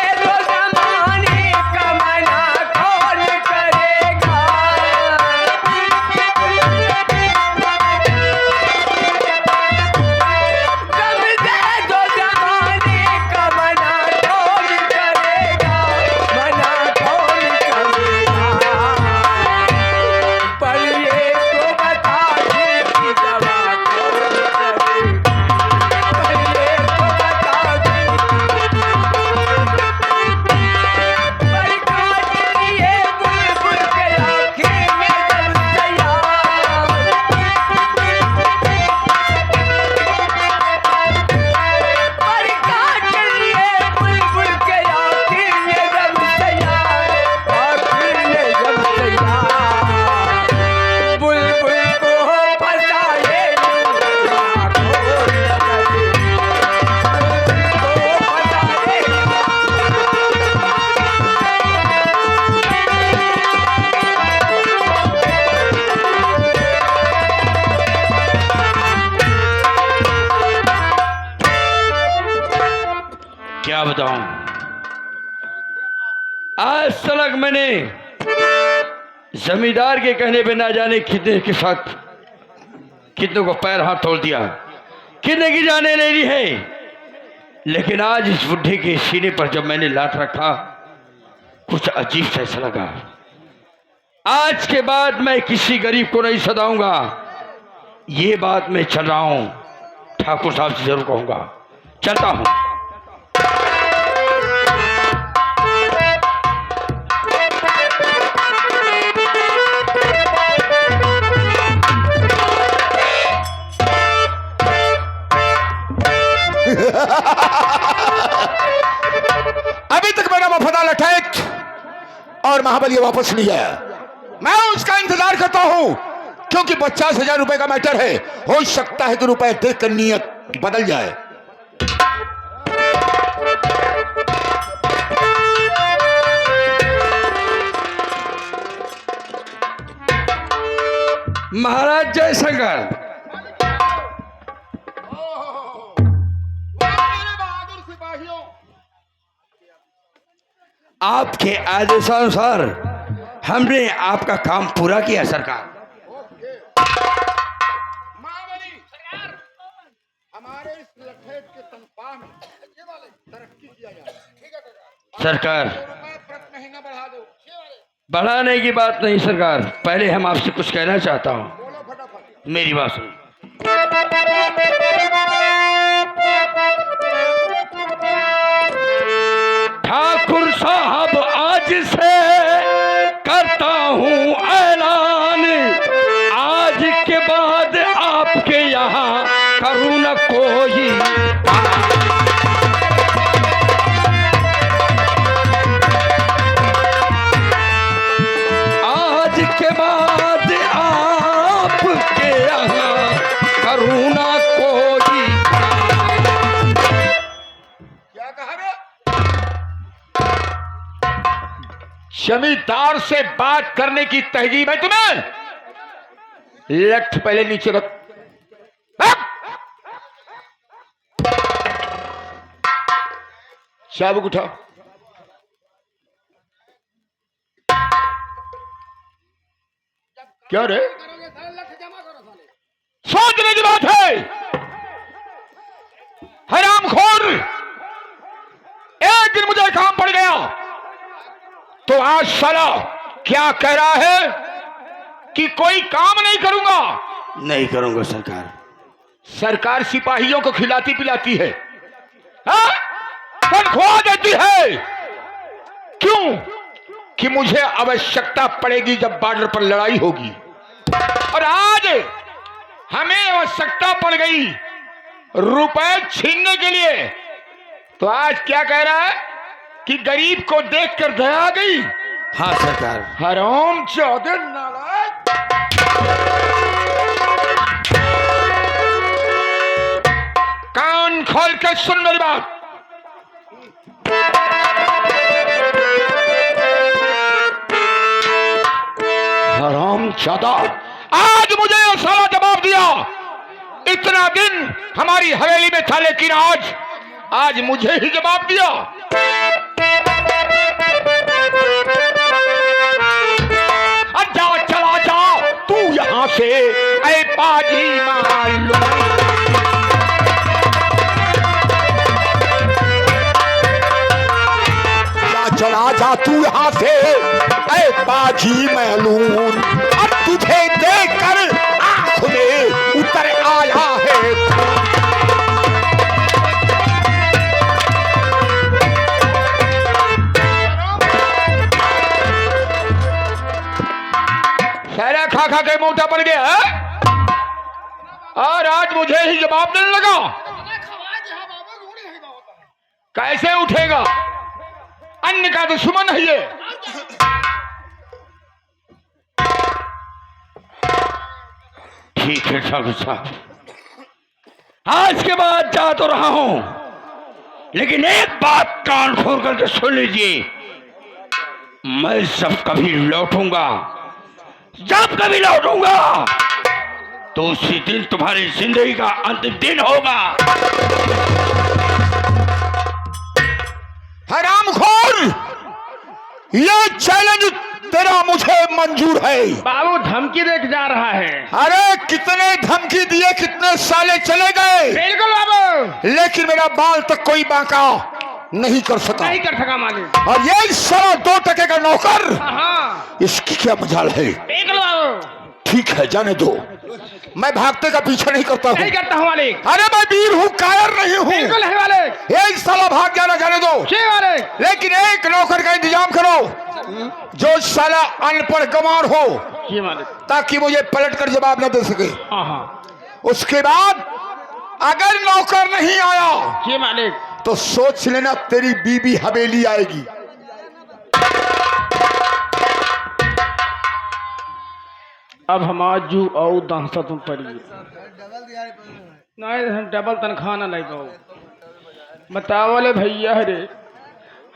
क्या बताऊं, आज तक मैंने जमींदार के कहने पे ना जाने कितने के साथ कितनों को पैर हाथ तोड़ दिया, कितने की जाने ले ली है, लेकिन आज इस बुढ़े के सीने पर जब मैंने लात रखा कुछ अजीब सा ऐसा लगा। आज के बाद मैं किसी गरीब को नहीं सताऊंगा, ये बात मैं चल रहा हूं, ठाकुर साहब से जरूर कहूंगा, चलता हूं। अभी तक मेरा वफादार लठैत और महाबली वापस नहीं आया। मैं उसका इंतजार करता हूं, क्योंकि 50,000 रुपए का मैटर है। हो सकता है कि रुपए देखकर नियत बदल जाए। महाराज जयशंकर, आपके आदेशानुसार हमने आपका काम पूरा किया सरकार। हमारे इस लठैत के तनख्वाह में तरक्की किया जाए। सरकार, महीना बढ़ा दो। बढ़ाने की बात नहीं सरकार, पहले हम आपसे कुछ कहना चाहता हूं, मेरी बात सुन। ठाकुर साहब आज से करता हूं ऐलान, आज के बाद आपके यहाँ करूँ न कोई, आज के बाद आपके यहाँ करूँ न कोई। क्या कहा रे? जमींदार से बात करने की तहजीब है तुम्हें? लठ पहले नीचे रख। चाबुक उठाओ। क्या रे? सोचने की बात है। हरामखोर, एक दिन मुझे काम पड़ गया तो आज साला क्या कह रहा है कि कोई काम नहीं करूंगा। नहीं करूंगा सरकार। सरकार सिपाहियों को खिलाती पिलाती है, हाँ? तनख्वाह देती है। क्यों? कि मुझे आवश्यकता पड़ेगी जब बॉर्डर पर लड़ाई होगी। और आज हमें आवश्यकता पड़ गई रुपए छीनने के लिए, तो आज क्या कह रहा है कि गरीब को देखकर दया आ गई। हाँ सरकार। हराम चौधरी नालायक। कान खोल के सुन मेरी बात। हराम ज्यादा, आज मुझे ये साला जवाब दिया। इतना दिन हमारी हवेली में था, लेकिन आज मुझे ही जवाब दिया। जा चला जा तू यहां से, ऐ पाजी मालूम। चला जा तू यहां से, ऐ बाजी मैलून। अब तुझे देखकर आंख में उतर आया है। सारा खा खा के मोटा पड़ गया है, और आज मुझे ही जवाब देने लगा। कैसे उठेगा? अन्न का दुश्मन है ये। ठीक है ठाकुर साहब, आज के बाद जा तो रहा हूं, लेकिन एक बात कान खोल करके सुन लीजिए। मैं जब कभी लौटूंगा, जब कभी लौटूंगा, तो उसी दिन तुम्हारी जिंदगी का अंतिम दिन होगा। हरामखोर, ये चैलेंज तेरा मुझे मंजूर है। बाबू धमकी देके जा रहा है। अरे कितने धमकी दिए, कितने साले चले गए, बिल्कुल बाबू, लेकिन मेरा बाल तक कोई बांका नहीं कर सका। नहीं कर सका मालिक। और ये सारा 2 टके का नौकर, हाँ इसकी क्या मजाल है। बिल्कुल बाबू, ठीक है, जाने दो, मैं भागते का पीछा नहीं करता नहीं हूँ। करता हूँ मालिक। अरे मैं वीर हूँ, कायर नहीं हूँ। बिल्कुल है मालिक। एक साला भाग जाना, जाने दो, जी मालिक। लेकिन एक नौकर का इंतजाम करो जो साला अनपढ़ गंवार हो, जी मालिक। ताकि मुझे पलट कर जवाब न दे सके। हाँ हाँ उसके बाद अगर नौकर नहीं आया जी मालिक। तो सोच लेना तेरी बीबी हवेली आएगी। अब हम आज जू और दांसा तुम पड़ी नहीं, हम डबल तनख्वाह ना ले पाओ। बतावले भैया रे,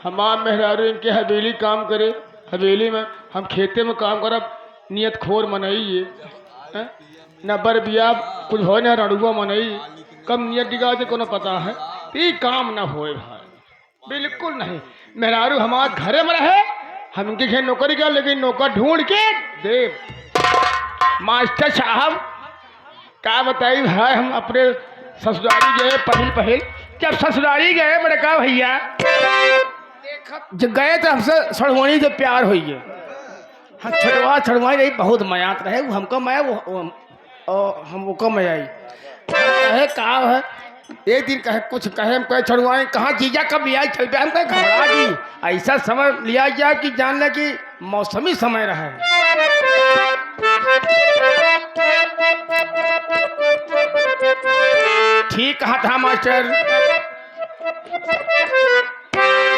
हमार मेहरारू इनके हवेली काम करे, हवेली में हम खेते में काम करब, नियत खोर मनई है न बर बिया कुछ हो न रड़ुआ मनई, कम नियत डिगा दे को न पता है, ई काम न होए भाई, बिल्कुल नहीं। मेहरारू हमार घरे में रहे, हम इनके घर नौकरी कर, लेकिन नौकर ढूंढ के दे। मास्टर साहब क्या बताई भाई, हम अपने ससुराली गए पहल, जब ससुराली गए बड़े का भैया जब गए तो हमसे सड़वानी से प्यार हुई है। हाँ छड़वाई रही, बहुत मयात रहे, वो हमको मया वो हम वो कम आई कहे का है। एक दिन कहे कुछ कहे, हम कहे छड़वाए, कहाँ जीजा कब लिया चल पे, हम कहे घबरा जी, ऐसा समय लिया जाए कि जान ले कि मौसमी समय रहे। ठीक कहा था मास्टर।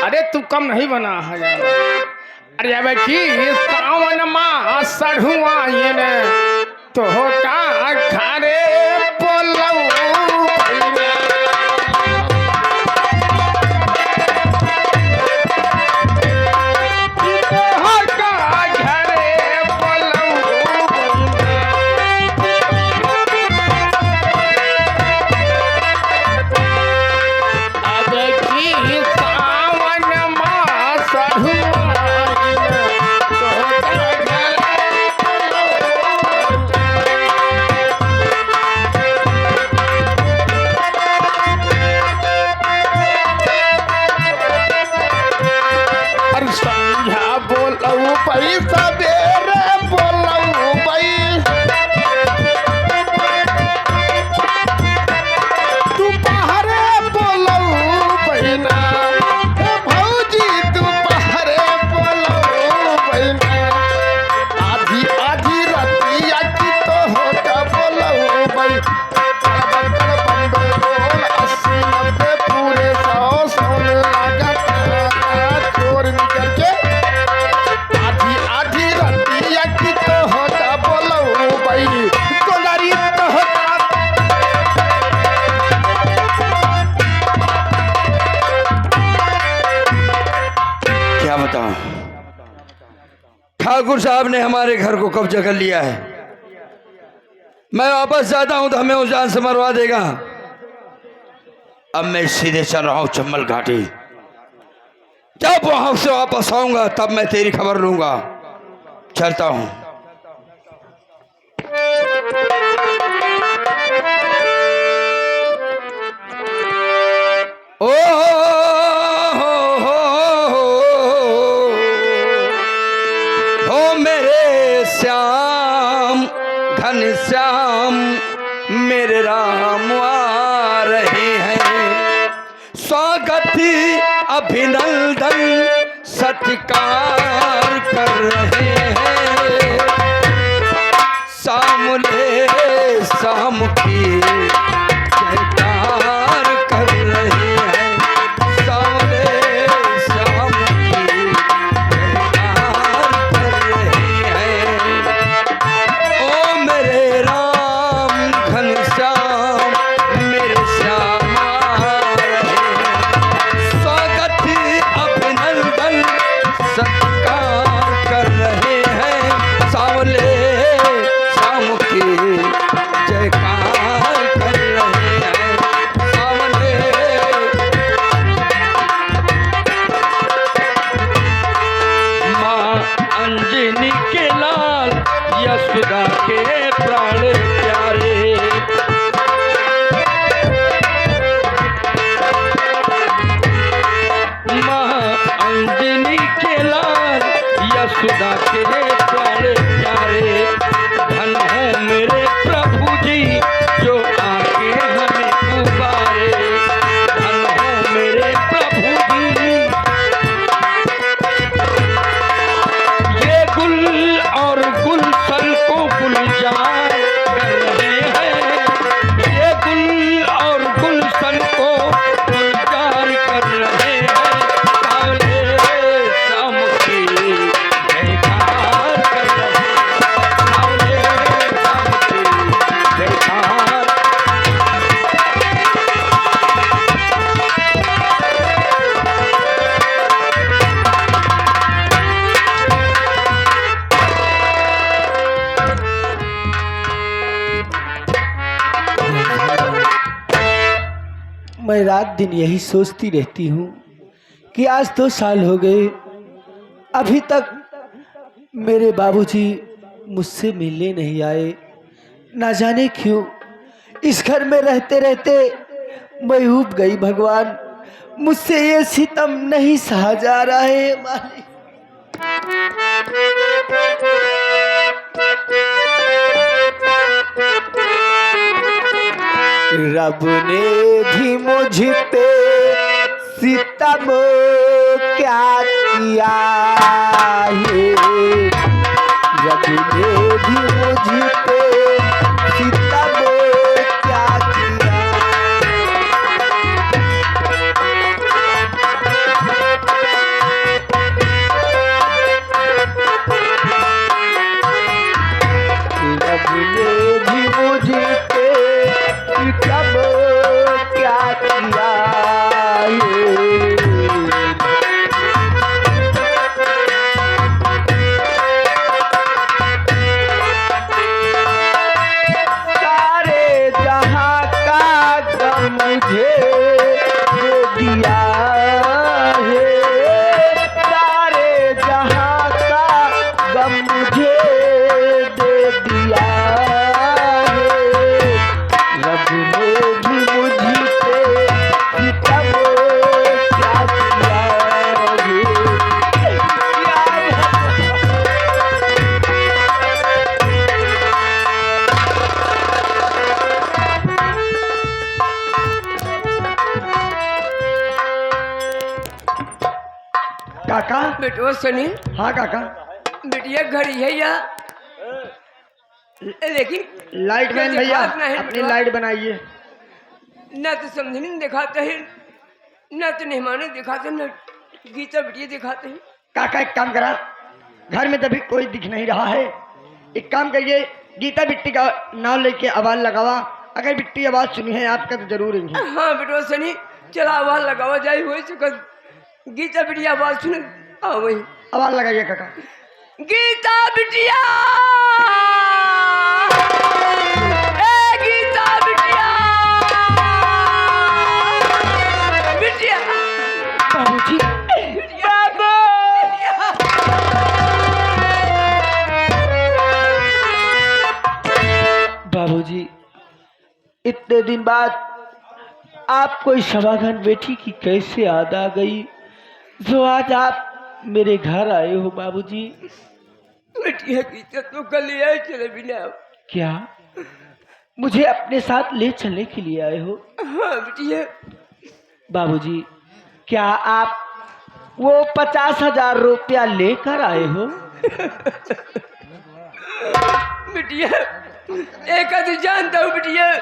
अरे तू कम नहीं बना है यार। अरे अब की सावन माँ सढ़ुआई ने तो का घरे बोलऊ पैसा दे रे बोलऊ भाई, तू पहरे बोलऊ बहना, भौजी तू पहरे बोलऊ बहना, आधी आधी रतिया की तो होता बोलऊ भाई, बंदे बोल 80 90 पूरे 100 सोने लगा चोर निकल के, आधी रतिया की तो होता बोलऊ भाई, कोलारी तो होता। क्या बताऊं, ठाकुर साहब ने हमारे घर को कब्जा कर लिया है। मैं वापस जाता हूं तो हमें उस जान से मरवा देगा। अब मैं सीधे चल रहा हूं चम्बल घाटी, जब वहां से वापस आऊंगा तब मैं तेरी खबर लूंगा। चलता हूं। ओ हो मेरे श्याम घनश्याम मेरे राम आ रहे हैं, स्वागत अभिनंदन सत्कार कर रहे हैं, सामले शाम की जयकार कर रहे हैं, सामले शाम की जयकार कर रहे हैं। ओ मेरे राम घनश्याम मेरे श्याम आ रहे हैं, स्वागत अभिनंदन सत्कार कर रहे हैं, सामले शाम की जयकार कर मैं रात दिन यही सोचती रहती हूँ कि आज 2 साल हो गए, अभी तक मेरे बाबूजी मुझसे मिलने नहीं आए। ना जाने क्यों इस घर में रहते रहते मैं ऊब गई। भगवान, मुझसे ये सितम नहीं सहा जा रहा है मालिक। रब ने भी मुझ पे सितम क्या किया है, रब ने भी मुझ पे सितम क्या किया। रब ने भी मुझ पे सितम क्या किया है। सारे जहां का गम मुझे दे दिया है, सारे जहां का गम मुझे दे दिया है। रब ने भी मुझ पे सितम क्या किया है। काका। बेटो सनी, हाँ काका। बिटिया घर ही है या लेकिन लाइट मैन भैया दिखात नहीं अपनी बेटवा। लाइट बनाइए। न तो समझने में दिखाते हैं, न तो मेहमाने दिखाते, न गीता बिटिया दिखाते हैं। काका एक काम करा, घर में तभी कोई दिख नहीं रहा है, एक काम करिए गीता बिट्टी का नाम लेके आवाज लगावा। अगर बिट्टी आवाज सुनी है आपका तो जरूर आएंगे। हाँ बेटो सनी, चला आवाज लगावा जाए हुए सकत गीता बिटिया आवाज सुन आओ वही आवाज लगाइए काका। गीता बिटिया, ए गीता बिटिया, बिटिया बाबूजी, बाबू, बाबूजी, इतने दिन बाद आपको इस सभागन बेटी की कैसे याद आ गई जो आज आप मेरे घर आए हो। बाबूजी, बिटिया गीता तो कल ही आए चले बिना। क्या मुझे अपने साथ ले चलने के लिए आए हो? हाँ बिटिया। बाबूजी, क्या आप वो 50,000 रुपया लेकर आए हो? बिटिया एक आदमी जानता हूँ बिटिया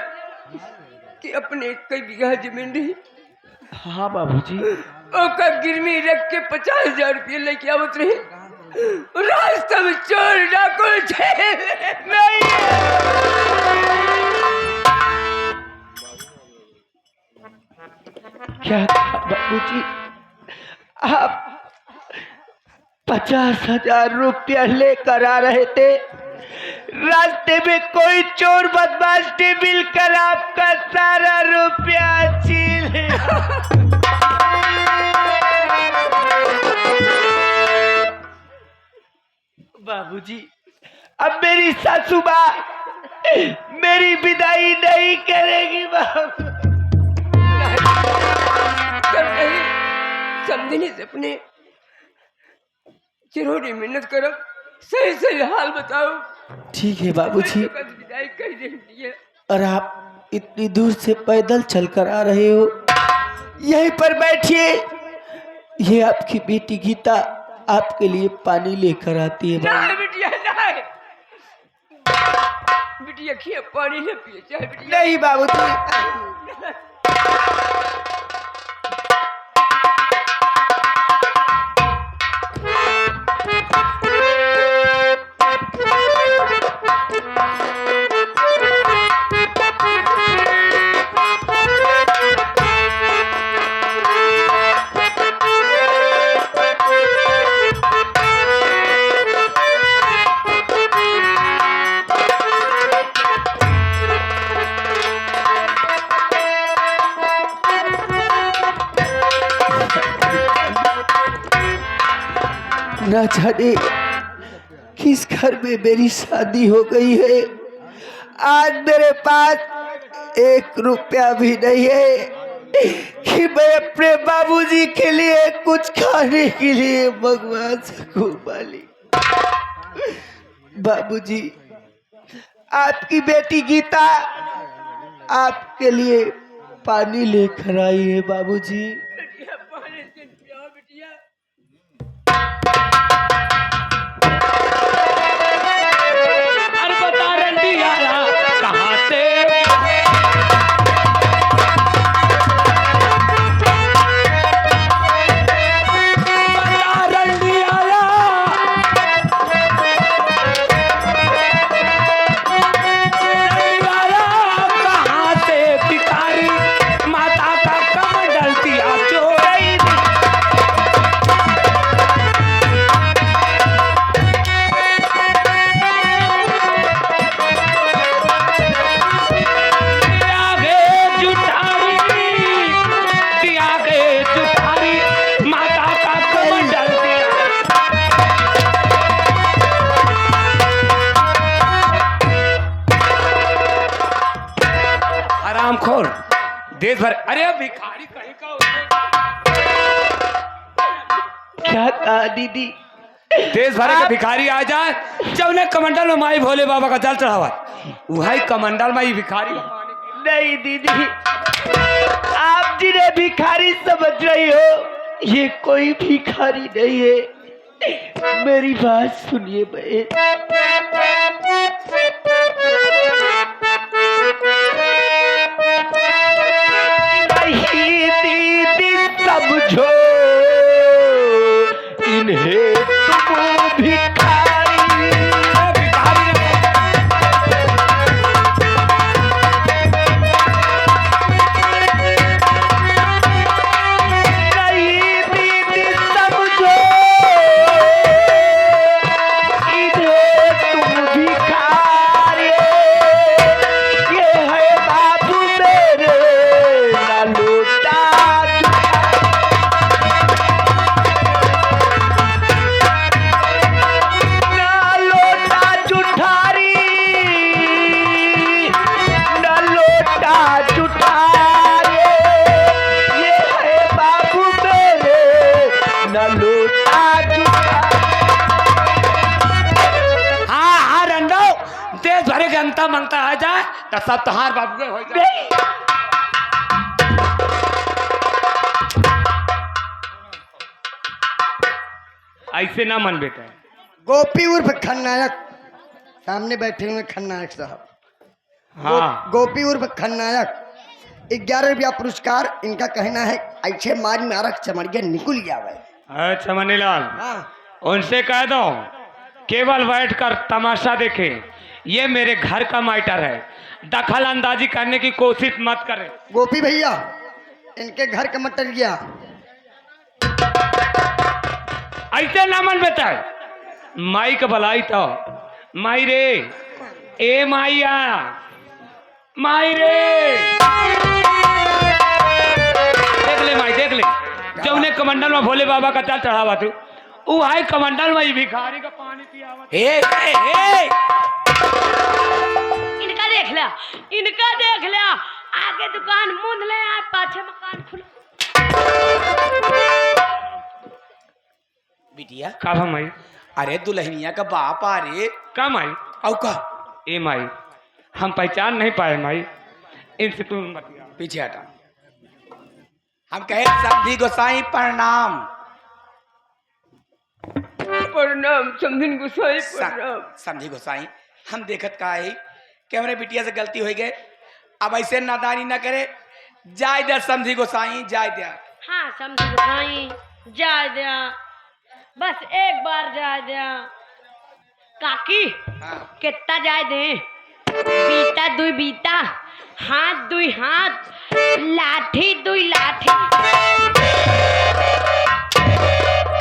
कि अपने कई बीघा जमीन रही, हाँ बाबूजी। ओका गिरवी रख के 50,000 रुपये लेके आवत रही। रास्ते में चोर डाकू क्या बाबूजी, आप 50,000 रुपया लेकर आ रहे थे, रास्ते में कोई चोर बदमाश ने मिलकर आपका सारा रुपया छीन लिया। बाबूजी, अब मेरी सासू माँ मेरी विदाई नहीं करेगी। बाबू कर नहीं समझने से अपने चिरोड़ी मेहनत करो, सही सही हाल बताओ। ठीक है बाबूजी, विदाई कर देती है। और आप इतनी दूर से पैदल चलकर आ रहे हो, यहीं पर बैठिए, ये आपकी बेटी गीता आपके लिए पानी लेकर आती है। नहीं बिटिया नहीं, बिटिया खिया पानी न पिए चाहे बिटिया। नहीं बाबूजी, ना जाने किस घर में मेरी शादी हो गई है। आज मेरे पास 1 रुपया भी नहीं है कि मैं अपने बाबूजी के लिए कुछ खाने के लिए मंगवा सकूं। मालिक, बाबूजी, आपकी बेटी गीता आपके लिए पानी लेकर आई है। बाबूजी, अरे बता रंडी यारा कहाँ से बता रंडी यारा कहाँ से भिखारी माता का कमंडल दिया चोरी खोर देश भर। अरे भिखारी कहीं का क्या कहा दीदी? देश भर का भिखारी आ जाए जब ने कमंडल में माई भोले बाबा का जल चढ़ावा वही कमंडल में भिखारी नहीं दीदी, आप जिन्हें भिखारी समझ रही हो ये कोई भिखारी नहीं है। मेरी बात सुनिए बहन। नहीं दीदी समझो इन्हें तुम भिखारी। नहीं दीदी समझो इन्हें तुम भिखारी। ये है बाबू मेरे ना लौटा जुठारी, ना लौटा जुठारी। ये है बाबू मेरे ना लौटा जुठारी। हाँ हाँ रंडो देश भरे के अंता मंगता आ जाए तो सब तहार बाबू के हो जाए। ऐसे ना मन बेटा। गोपी उर्फ खलनायक सामने बैठे हुए खलनायक साहब। हाँ गोपी उर्फ खलनायक 11 रुपया पुरस्कार। इनका कहना है ऐसे मारी मारक चमड़िया निकुल गया भाई। अच्छा मनीलाल हाँ उनसे कह दो केवल बैठकर तमाशा देखे। ये मेरे घर का मैटर है, दखल अंदाजी करने की कोशिश मत करें। गोपी भैया इनके घर का मटर गया। ऐसे ना मन बेटा। माई का भलाई तो माई रे ए माइया माई रे देख ले माई देख ले जब उन्हें कमंडल में भोले बाबा का जल चढ़ावा तू वो है कमंडल में ही भिखारी का पानी पियावा। इनका देख लिया आगे दुकान मूंद ले आप पाछे मकान खुला। बिटिया का भा माई? अरे दुल्हनिया का बाप आ रे का माई? औ का ए माई हम पहचान नहीं पाए माई, इनसे तुम बतिया। पीछे हटा। हम कहे समधी गोसाई प्रणाम। प्रणाम समधिन गोसाई प्रणाम। समधी गोसाई हम देखत का है कि हमारे बिटिया से गलती हो गई। अब ऐसे नादानी ना करे। जाय दे समधी गोसाई जाय दे। हाँ समझ गोसाई जा दिया, बस एक बार जा दिया। काकी हाँ। कितना जाए दे? बीता दुई बीता, हाथ दुई हाथ, लाठी दुई लाठी।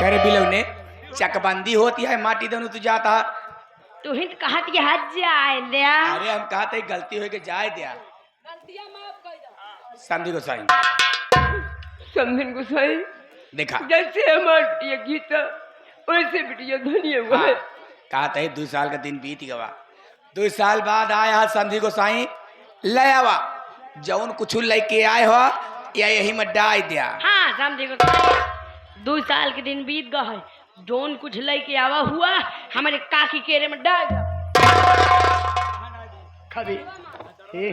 करे बिलौने चकबंदी होती है माटी दोनों तू जाता। तू ही तो कहा कि हाथ जाए दिया। अरे हम कहा था गलती हो गई जाय दिया। समधी गोसाई समधिन गोसाई देखा जैसे हमारे ये गीता वैसे बिटिया धनिया हुआ हाँ, है। कहा था 2 साल का दिन बीत गवा, 2 साल बाद आया समझी गोसाई ले आवा जौन कुछ लेके आए हो या यही में डाल दिया। हाँ समझे को 2 साल के दिन बीत गए है, जोन कुछ लेके आवा हुआ हमारे काकी केरे में डाल दो। खबे ए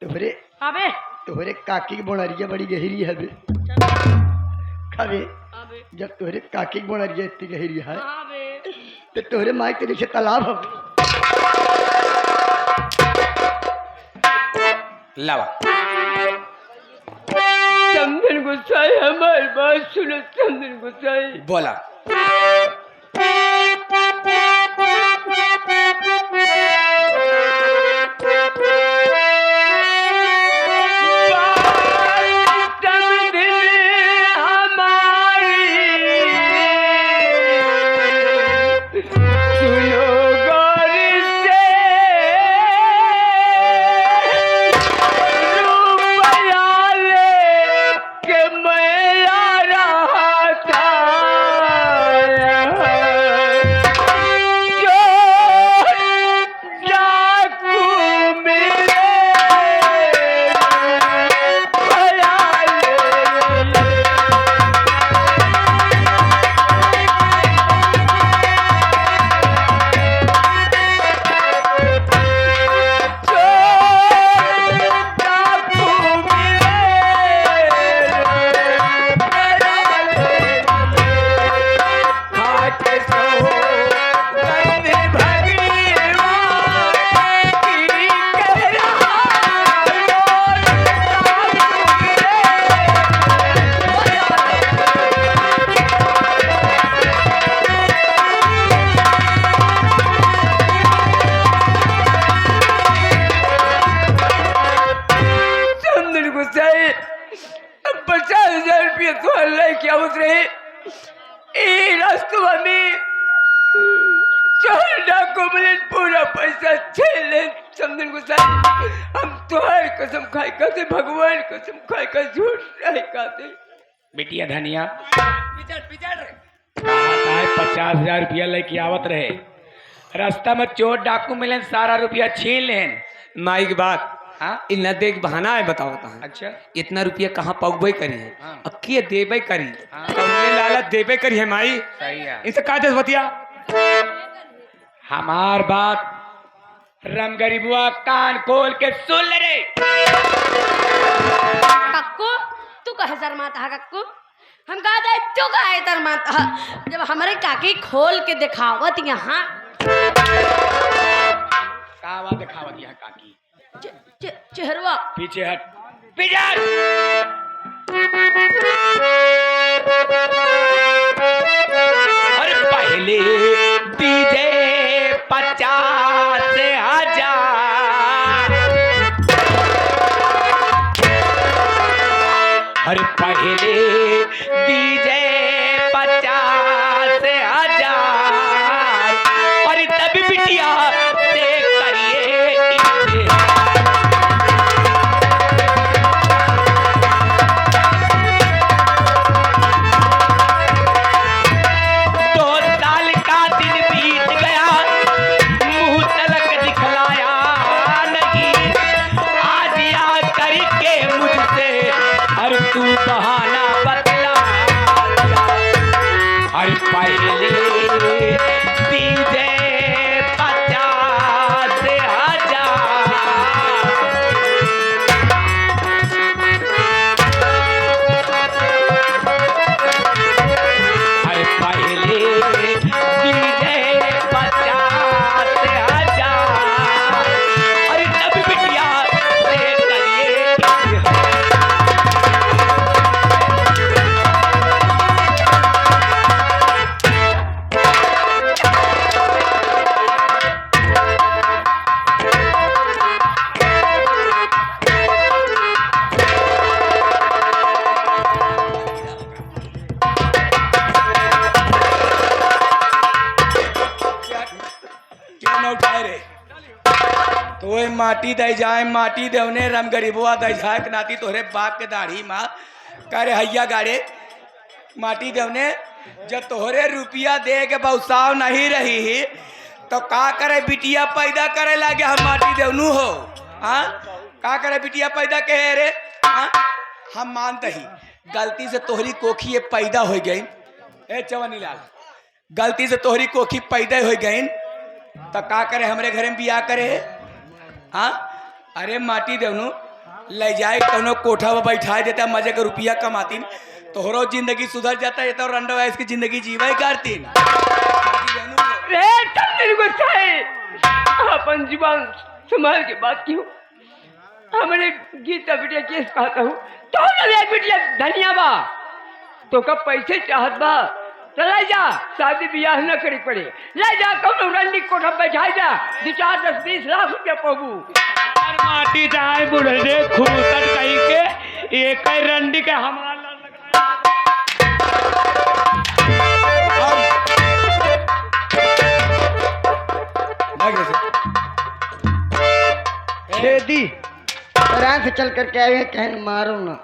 तोहरे अबे तोहरे काकी की बोनरिया बड़ी गहरी है बे। खबे अबे जब तोहरे काकी की बोनरिया इतनी गहरी है अबे तो तोहरे माई के नीचे तालाब हो। लावा समधन गोसाई हमारी बात सुनो। समधन गोसाई बोला गोसाई 50,000 रुपये तो लेके आवत रहे। ए रास्तवा में चल डाको बोले पूरा पैसा छेले। समझन गोसाई हम तोहर कसम खाए कहते, भगवान कसम खाए का झूठ रहे कहते। बिटिया धनिया कहा 50,000 रुपया लेके आवत रहे, रास्ता में चोर डाकू मिले सारा रुपया छीन लेन। माई की बात हाँ इतना देख बहाना है बताओ कहाँ अच्छा इतना रुपया कहाँ पगबे करी है। हाँ। अक्की देबे करी हाँ। कौने लालच देबे करी है माई। सही है। इनसे का दस बतिया हमार बात रम गरीबुआ कान खोल के सुन ले रे। कक्कू तू कहे शर्माता है कक्कू? हम कहा था तू कहे शर्माता है? जब हमारे काकी खोल के दिखावत यहाँ कावा दिखावत यहाँ काकी चेहरवा पीछे हट पीछे हट। अरे पहले दीजे 50,000 अरे पहले दीजे 50,000 अरे तब बिटिया से करिए तू बहाना बदला। हर पहले दीजे 50,000 हर पहले दीजे 50,000 अरे तब बिटिया से करिए तो माटी दे जाए माटी देवने रम गरीबुआ दे जाए नाती तोहरे बाप के दाढ़ी माँ करे हैया गाड़े माटी देवने जब तोहरे रुपया दे के बौसाव नहीं रही तो का करे बिटिया पैदा करे लागे हम माटी देवनू हो। हाँ का करे बिटिया पैदा कहे रे। हाँ हम मानते ही गलती से तोहरी कोखी ये पैदा हो गई। ए चवनी लाल गलती से तोहरी कोखी पैदा हो गई तो का करे हमरे घर में बियाह करे। हाँ अरे माटी देवनू ले जाए कोनो कोठा में बैठा देता मजे के रुपया कमाती तोहरो जिंदगी सुधर जाता है तो रंडो इसकी जिंदगी जीवा ही करती। रे तन्ने गुस्सा है अपन जीवन संभाल के बात क्यों। हमने गीता बिटिया केस कहता हूँ तो एक बिटिया धनिया बा तो कब पैसे चाहत बा तो ले जा शादी ब्याह न करी पड़े ले जा कौन रंडी कोठा बैठा जा 2-4-10-20 लाख रुपया पबू माटी चाहे बुढ़े दे खूतर कहीं के एक ही रंडी के हमारा छेदी आराम से चल करके आए हैं कहन मारो ना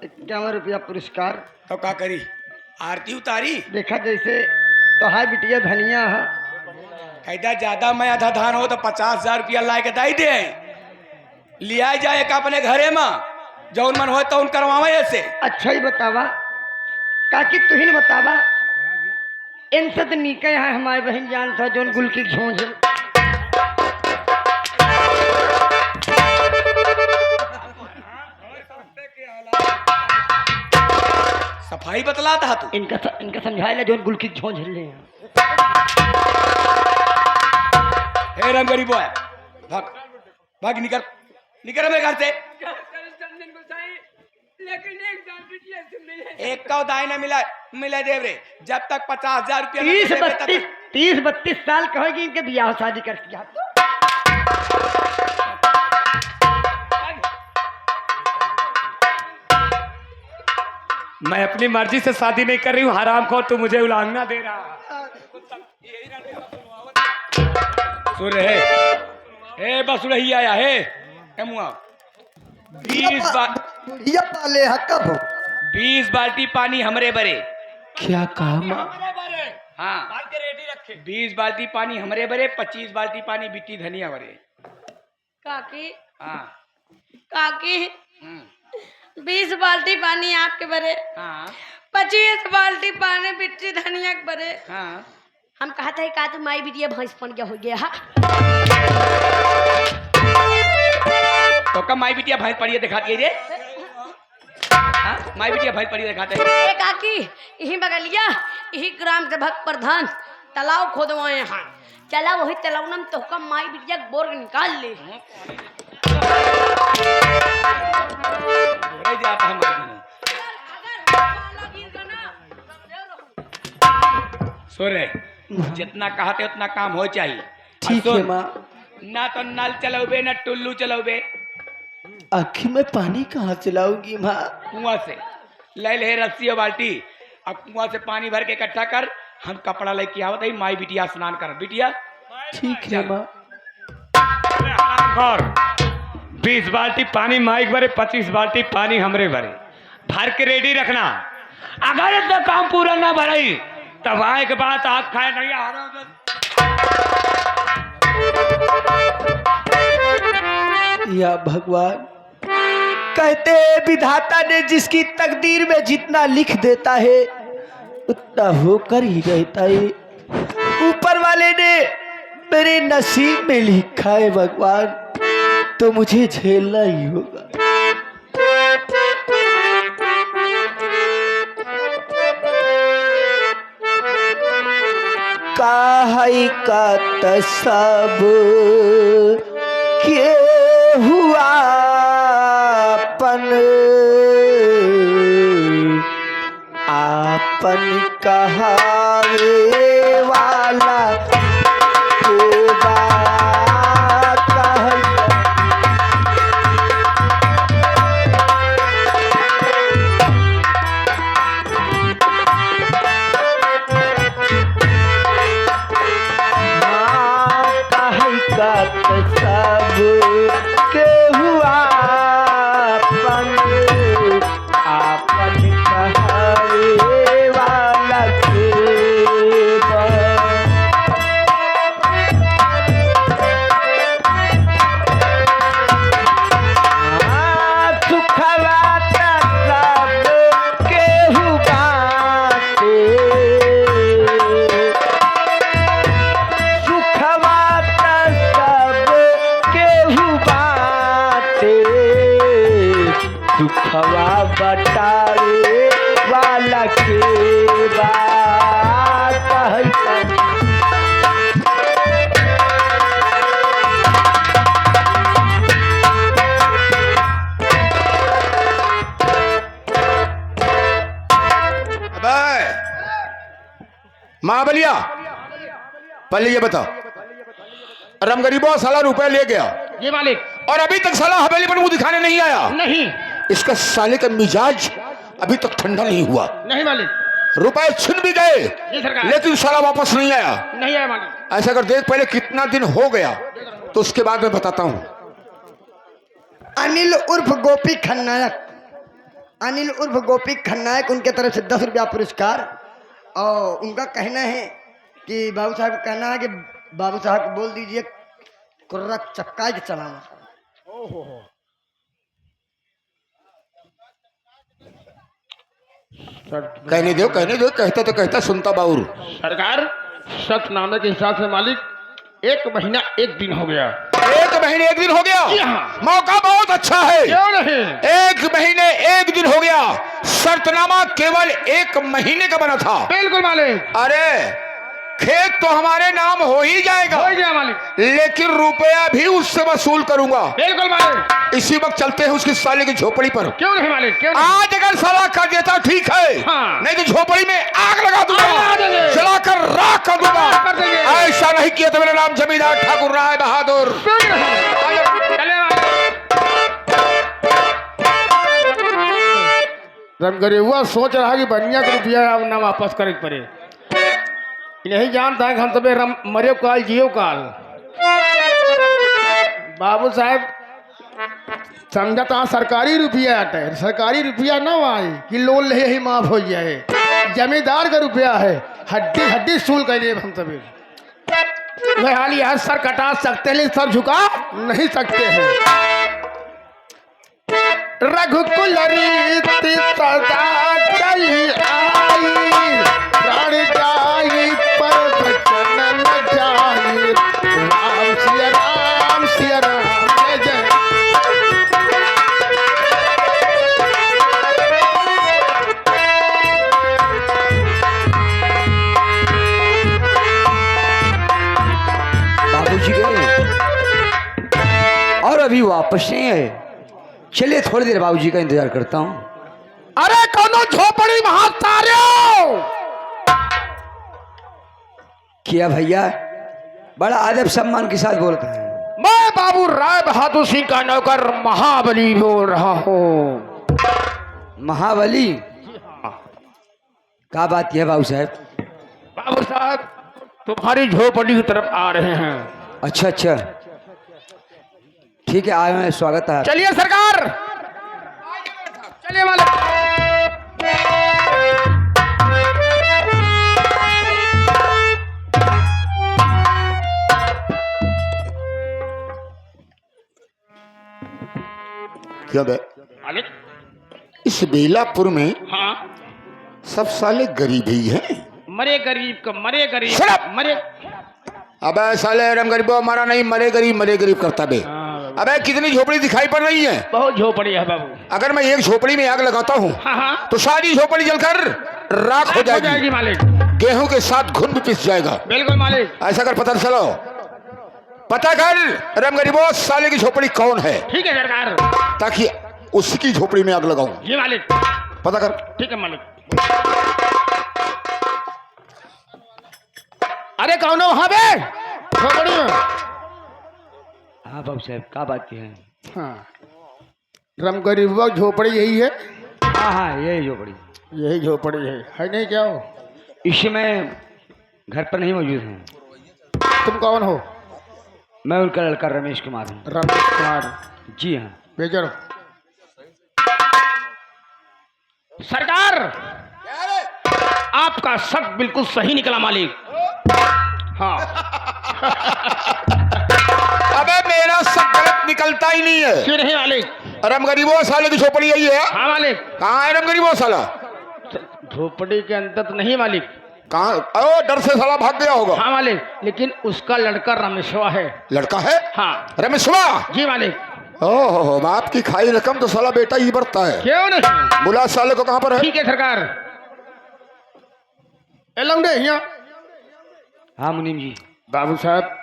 51 रुपया पुरस्कार। तो का करी आरती उतारी देखा जैसे तो हाय बिटिया धनिया है कहता ज्यादा मैं आधा धान हो तो 50,000 रुपया ला के दाई दे लिया जाए का अपने घरे में जौन मन हो तो उन करवावे ऐसे। अच्छा ही बतावा काकी तू ही बतावा इनसे तो नीके है हमारे बहन जान था जोन गुल की झोंझ सफाई बतलाता तू इनका समझाए जोन गुल की झोंझ ले हे राम गरीब है भाग भाग निकल निकल मेरे घर से। एक का दाई ना मिला मिला देव रे जब तक 50,000 रुपया 30-32 साल कहोगी इनके ब्याह शादी कर दिया तो मैं अपनी मर्जी से शादी नहीं कर रही हूँ हराम खोर तू मुझे उलांघना दे रहा। सुन रहे हे बस रही आया हे मुआ 20 बाल्टी पानी हमरे बरे। क्या कहा माँ? हाँ 20 बाल्टी पानी हमरे बरे 25 बाल्टी पानी बिट्टी धनिया बरे। काकी हाँ काकी 20 बाल्टी पानी आपके भरे हाँ 25 बाल्टी पानी बिट्टी धनिया के भरे। हाँ हम कहते हैं का तो माई बिटिया भैंस बन गया हो गया हा? तो कब माई बिटिया भैंस पड़िए दिखाती है रे। हाँ माई बिटिया भैंस पड़िए दिखाते हैं। ए काकी यही बगलिया यही ग्राम सभा प्रधान तालाब खोदवाए यहाँ चला वही तालाब में तो कम माई बिटिया बोर निकाल ले। जाता है सो रे जितना कहते उतना काम हो चाहिए। ठीक है माँ। ना तो नल चलोबे ना टुल्लू चलोबे आखिर में पानी कहाँ चलाऊंगी माँ? कुआं से ले ले रस्सी और बाल्टी अब कुआं से पानी भर के इकट्ठा कर हम कपड़ा लेके आवत है माई बिटिया स्नान कर बिटिया। ठीक है माँ। और 20 बाल्टी पानी माइक भरे 25 बाल्टी पानी हमरे भरे भर के रेडी रखना। अगर इतना काम पूरा ना भराई तब आए के बाद हाथ खाए नहीं आ रहा। या भगवान कहते हैं विधाता ने जिसकी तकदीर में जितना लिख देता है उतना होकर ही रहता है। ऊपर वाले ने मेरे नसीब में लिखा है भगवान तो मुझे झेलना ही होगा। काहे का तसब के हुआ आपन कहावे वाला के बात कहल। सब के हुआ आपन कहवे वाला दुखवा बतावे वाला के बात है। महाबलिया, पहले ये बताओ, रामगरीबो साला रुपए ले गया जी मालिक। और अभी तक साला हवेली पर मुंह दिखाने नहीं आया। नहीं इसका साले का मिजाज अभी तक ठंडा नहीं हुआ। नहीं मालिक। रुपए छिन भी गए जी सरकार। लेकिन साला वापस नहीं आया। नहीं आया मालिक। ऐसा कर देख पहले कितना दिन हो गया, तो उसके बाद मैं बताता हूँ। अनिल उर्फ गोपी खन्नायक, अनिल उर्फ गोपी खन्नायक, उनके तरफ से 10 रुपया पुरस्कार। और उनका कहना है कि बाबू साहब का कहना है कि बाबू साहब को बोल दीजिए कुर्रा चक्का के चलाना। कहने दो कहता तो कहता, सुनता बाउर। सरकार सतनामे के हिसाब से मालिक 1 महीना 1 दिन हो गया। 1 महीने 1 दिन हो गया। हाँ। मौका बहुत अच्छा है। क्यों नहीं? 1 महीने 1 दिन हो गया। शर्तनामा केवल 1 महीने का बना था। बिल्कुल मालिक। अरे खेत तो हमारे नाम हो ही जाएगा, हो गया मालिक। लेकिन रुपया भी उससे वसूल करूंगा। बिल्कुल मालिक। इसी वक्त चलते हैं उसकी साले की झोपड़ी पर। क्यों नहीं मालिक? क्यों नहीं? आज अगर साला कर देता ठीक है, हाँ। नहीं तो झोपड़ी में आग लगा आग लगा दूंगा, देंगे। जलाकर राख कर दूंगा। राख कर देंगे। ऐसा नहीं किया तो मेरा नाम जमींदार ठाकुर राय बहादुर। चले रमगरीबुआ सोच रहा कि बनिया के रुपया अब ना वापस करे पड़े। नहीं जानता है कि हम तो मरे काल जियो काल। बाबू साहब समझा था सरकारी रुपया आटा है, सरकारी रुपया ना आए कि लोन ले ही माफ हो जाए। जमींदार का रुपया है, हड्डी हड्डी सूल कर लिए हम तभी। वह हाल यार सर कटा सकते हैं लेकिन सर झुका नहीं सकते हैं। रघुकुल रीति सदा चली आई, प्राण जाई पर वचन न जाई। राम सिया राम सिया राम जय जय। बाबूजी गए और अभी वापस नहीं आए। चलिए थोड़ी देर बाबूजी का इंतजार करता हूँ। अरे कौनो झोपड़ी महातार्यो। किया भैया, बड़ा अदब सम्मान के साथ बोलता है। मैं बाबू राय बहादुर सिंह का नौकर महाबली बोल रहा हूँ। महाबली, क्या बात है बाबू साहब? बाबू साहब तुम्हारी झोपड़ी की तरफ आ रहे हैं। अच्छा अच्छा, ठीक है, आए हैं, स्वागत है। चलिए सरकार, चलिए मालिक। क्या बे? मालिक। इस बेलापुर में हाँ सब साले गरीब ही हैं। मरे गरीब का मरे गरीब Shut up! मरे। अबे साले रामगरीबो हमारा नहीं, मरे गरीब करता बे। हाँ, अबे कितनी झोपड़ी दिखाई पड़ रही है? बहुत झोपड़ी है बाबू। अगर मैं एक झोपड़ी में आग लगाता हूँ हाँ हाँ तो सारी झोपड़ी जलकर राख हो जाएगी। मालिक। गेहूं के साथ घुन भी पिस जाएगा। बिल्कुल मालिक। ऐसा कर पता चलो, पता कर रामगरीबो साले की झोपड़ी कौन है, ठीक है सरकार। ताकि उसकी झोपड़ी में आग लगाऊं। जी मालिक। पता कर। ठीक है मालिक। अरे कौन हो वहां पे झोपड़ी में? हाँ बाबू साहब, क्या बात है? हाँ रामगरीबुआ झोपड़ी यही है। हाँ हाँ, यही जो बड़ी, यही झोपड़ी है नहीं क्या हो? इस समय घर पर नहीं मौजूद हूँ। तुम कौन हो? मैं उनका लड़का रमेश कुमार हूँ। रमेश कुमार? जी हाँ। बेचो सरकार, आपका शक बिल्कुल सही निकला मालिक। हाँ अबे मेरा सब गलत निकलता ही नहीं है। क्यों नहीं मालिक? रामगरीबो साले की झोपड़ी यही है। हाँ मालिक। कहाँ है रामगरीबो साला? झोपड़ी के अंदर तो नहीं मालिक। कहाँ? ओ डर से साला भाग गया होगा। हाँ मालिक, लेकिन उसका लड़का रमेशवा है। लड़का है? हाँ रमेशवा? जी मालिक। ओहो, बाप की खाई रकम तो साला बेटा ही बरता है। क्यों नहीं? बुला साले को, कहाँ पर है? ठीक है सरकार। ए लौंडे यहाँ। हाँ मुनीम जी। बाबू साहब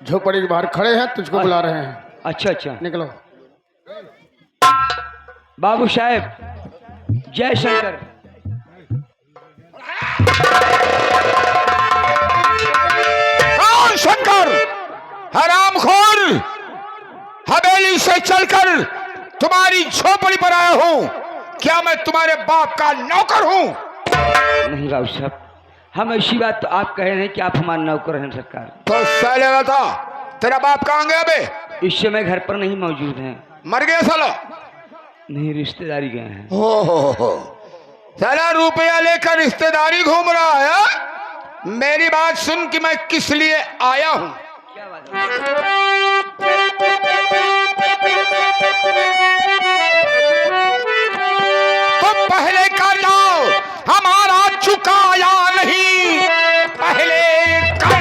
झोपड़ी के बाहर खड़े हैं, तुझको बुला रहे हैं। अच्छा अच्छा। निकलो। बाबू साहब जय शंकर। कौन शंकर? हरामखोर, हवेली से चलकर तुम्हारी झोपड़ी पर आया हूँ। क्या मैं तुम्हारे बाप का नौकर हूँ? नहीं बाबू साहब, हम ऐसी बात तो आप कह रहे हैं कि आप हमारे नौकर हैं सरकार। तो साले बता, तेरा बाप कहाँ गया बे? इस समय घर पर नहीं मौजूद हैं। मर गया साला? नहीं, रिश्तेदारी गए हैं। हो साला रुपया लेकर रिश्तेदारी घूम रहा है। मेरी बात सुन कि मैं किस लिए आया हूँ। तो पहले कर जाओ, हमारा चुकाया नहीं। पहले कर।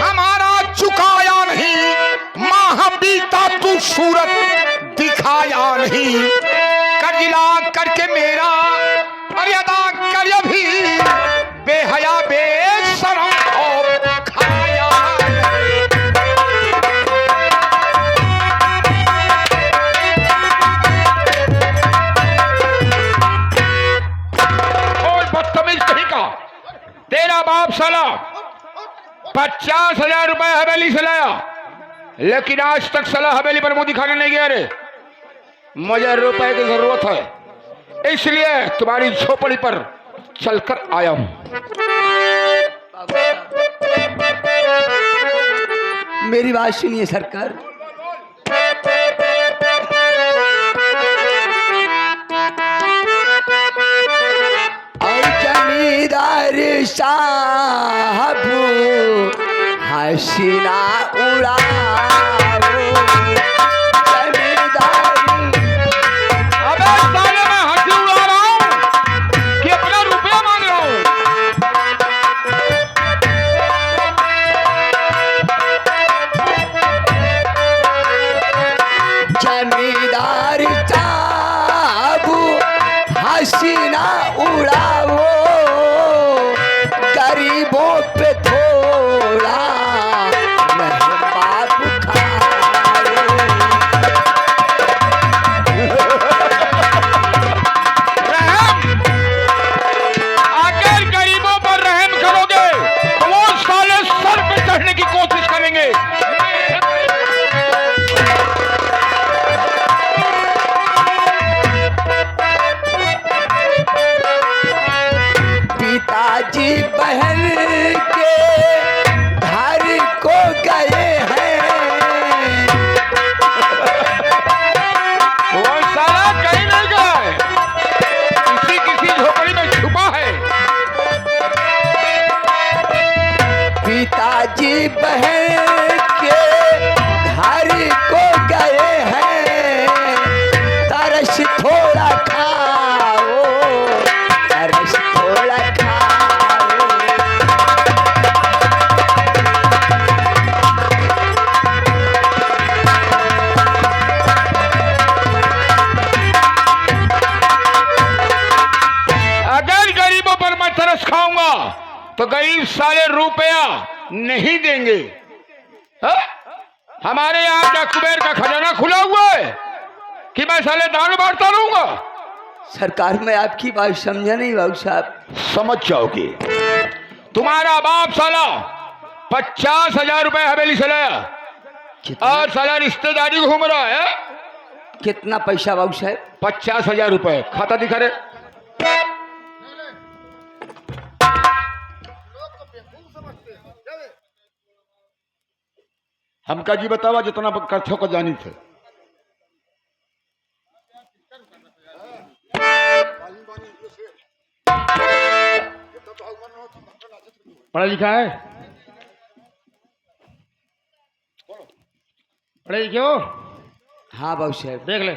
हमारा चुकाया नहीं, माह बीता तू सूरत दिखाया नहीं। कर्जिला करके मेरा मर्यादा कर भी बेहया बेशरम हो खाया नहीं। और बदतमीज कहीं का, तेरा बाप साला 50,000 रुपए हवेली से लाया, लेकिन आज तक साला हवेली पर मुंह दिखाने नहीं गया रे। मुझे रुपए की जरूरत है, इसलिए तुम्हारी झोपड़ी पर चलकर आया हूं। मेरी बात सुनिए सरकार। और जमींदार साहब हसीना उड़ाओ। अबे साले, मैं हंसी उड़ा रहा हूं कि अपना रुपया मांग रहा हूं? जमींदार साहब हसीना उड़ाओ, गरीबों पे थोड़ा मेहरबाब खाओ। अगर गरीबों पर रहम करोगे तो वो साले सर पे चढ़ने की कोशिश करेंगे। पिताजी बहन के घर को गए हैं। वो साला कहीं नहीं गया है, किसी झोपड़ी में छुपा है। पिताजी बहन के घर को गए हैं। तरस थोड़ा खाओ, तरस थोड़ा खाओ। अगर गरीबों पर मैं तरस खाऊंगा तो गरीब साले रुपया नहीं देंगे। हा? हमारे यहाँ क्या कुबेर का खजाना खुला हुआ है कि मैं साले दान बांटता रहूंगा? सरकार मैं आपकी बात समझा नहीं बाबू साहब। समझ जाओगे। तुम्हारा बाप साला 50,000 रुपए हवेली से लाया और साला रिश्तेदारी घूम रहा है। कितना पैसा बाबू साहब? 50,000 रुपए। खाता दिखा रे। हमका जी बतावा जितना कर्थों को जानी थे। पढ़ा लिखा है? पढ़े लिखे हो? हाँ बाबू साहब। देख ले,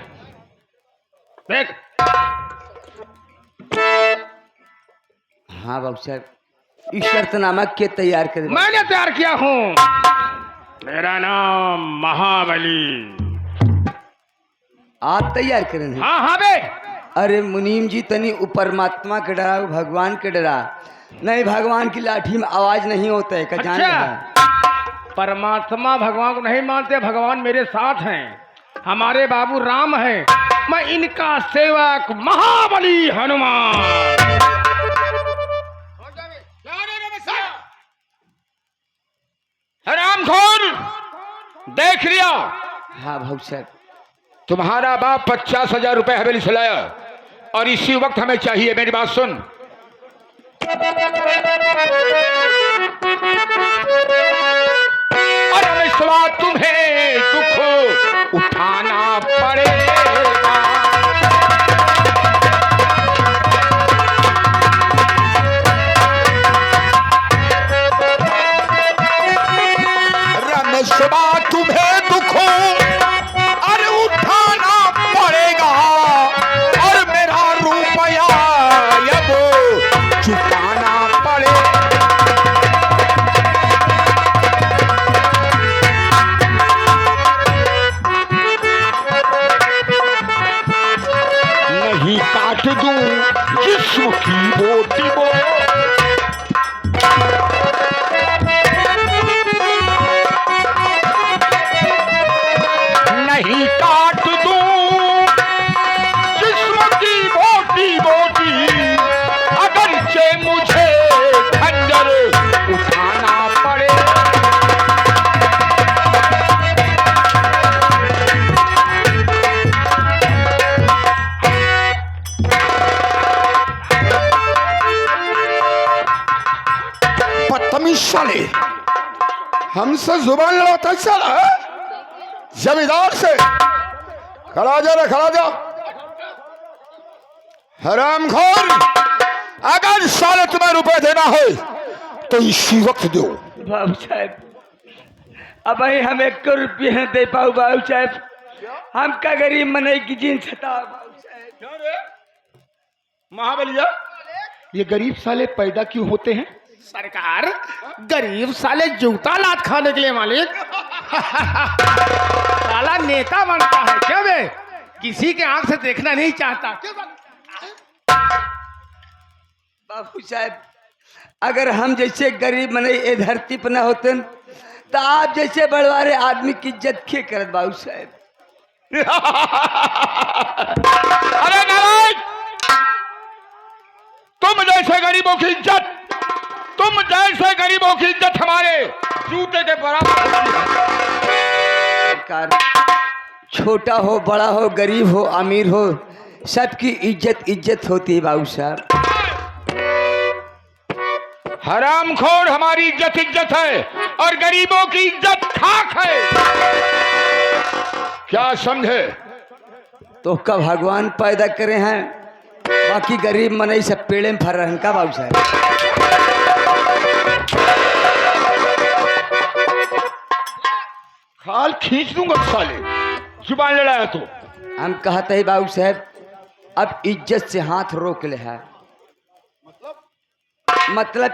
देख। हाँ बाबू साहब। इस शर्तनामा के तैयार कर मैंने तैयार किया हूँ। मेरा नाम महाबली। आप तैयार करें हैं? हाँ हाँ बे। अरे मुनीम जी तनी परमात्मा के डरा भगवान के डरा नहीं, भगवान की लाठी में आवाज नहीं होता है का जान रहा है? परमात्मा भगवान को नहीं मानते, भगवान मेरे साथ हैं, हमारे बाबू राम हैं, मैं इनका सेवक महाबली हनुमान। हरामखोर, देख लिया हाँ भाऊ साहब। तुम्हारा बाप 50,000 रुपए हवेली से लाया और इसी वक्त हमें चाहिए। मेरी बात सुन। और हमें सवाल तुम्हें दुख उठाना पड़ेगा। रमेशवा तुम्हें दुखो अरे उठाना पड़ेगा और मेरा रुपया अब चुकाना पड़ेगा। नहीं काट दूं जिस्म की बोटी वो, नहीं काट दूं जिस्म की बोटी बोटी, अगरचे मुझे खंजर उठाना पड़े। बदतमीज साले, हमसे जुबान लड़ाता चला जमींदार से। खड़ा जा रे, खड़ा जा। हरामखोर, अगर साले तुम्हें रुपए देना है तो इसी वक्त दो। बाबू साहब अब हम 1 रुपये न दे पाऊ बाबू साहब, हम का गरीब मने की जीन छता बाबू साहब। महाबलिया, ये गरीब साले पैदा क्यों होते हैं? सरकार, गरीब साले जूता लात खाने के लिए मालिक। साला नेता बनता है क्या बे? किसी के आंख से देखना नहीं चाहता क्यों? बाबू साहब अगर हम जैसे गरीब मने ये धरती पर न होते तो आप जैसे बड़वारे आदमी की इज्जत के करत बाबू साहब। अरे नारायण, तुम जैसे गरीबों की इज्जत, तुम जैसे गरीबों की इज्जत हमारे जूते के बराबर। सरकार, छोटा हो बड़ा हो गरीब हो अमीर हो सबकी इज्जत इज्जत होती है बाबू साहब। हरामखोर, हमारी इज्जत इज्जत है और गरीबों की इज्जत खाक है। क्या समझे? तो का भगवान पैदा करे हैं, बाकी गरीब मनई सब पेड़े में फर रहन का बाबू साहब। खाल खींच दूंगा साले, जुबान लड़ाया तो। हम कहते हैं बाबू साहब अब इज्जत से हाथ रोक ले है, मतलब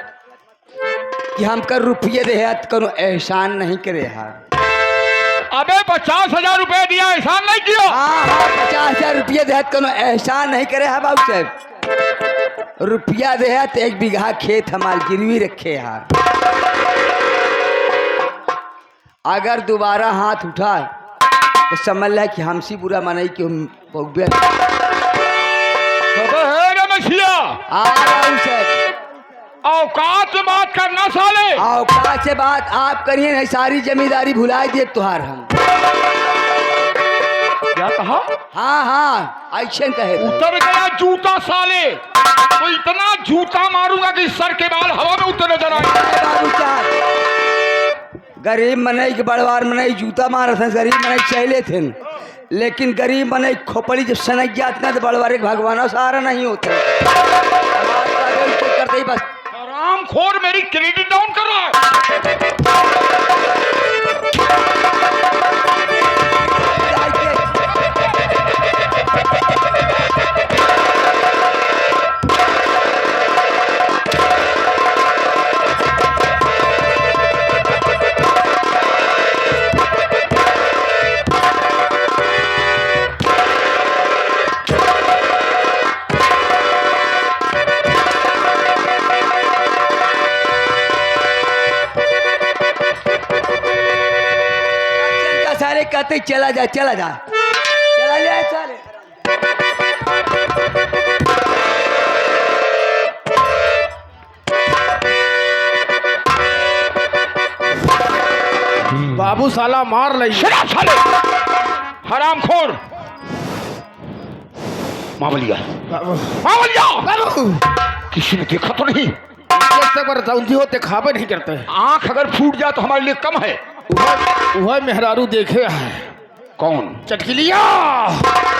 कि हमका रुपये दे है करो एहसान नहीं करे है। अबे 50,000 रुपए दिया, एहसान नहीं किया। हाँ हाँ 50,000 रुपये दे है करो एहसान नहीं करे है बाबू साहब। रुपया दे है तो 1 बीघा खेत हमार गिरवी रखे है, अगर दोबारा हाथ उठा तो समझ ले कि हमसे बुरा मनाई कि हम औकात से बात करना साले। औकात से बात आप करिए नहीं, सारी जमींदारी भुला दिए तुहार हम। क्या कहा? हाँ हाँ ऐसे कहे। उतर गया जूता साले, तो इतना जूता मारूंगा कि सर के बाल हवा में उतर नजर आए। बाबू साहब गरीब मनई के बड़वार मनई जूता मार थे, गरीब मनई चले थे, लेकिन गरीब मनई खोपड़ी जब सनक जात ना तो बड़वारे भगवान सहारा नहीं होते करते ही बस। हरामखोर मेरी क्रेडिट डाउन कर रहा है। 50,000 साले कहते चला जा चला जा चला जा साले। बाबू साला मार लई। शराब साले हरामखोर मावलिया मावलिया किसी ने देखा तो नहीं? जैसे बरतौंधी होते खाबे नहीं करते। आंख अगर फूट जाए तो हमारे लिए कम है। वह मेहरारू देखे है। कौन? चटकिलिया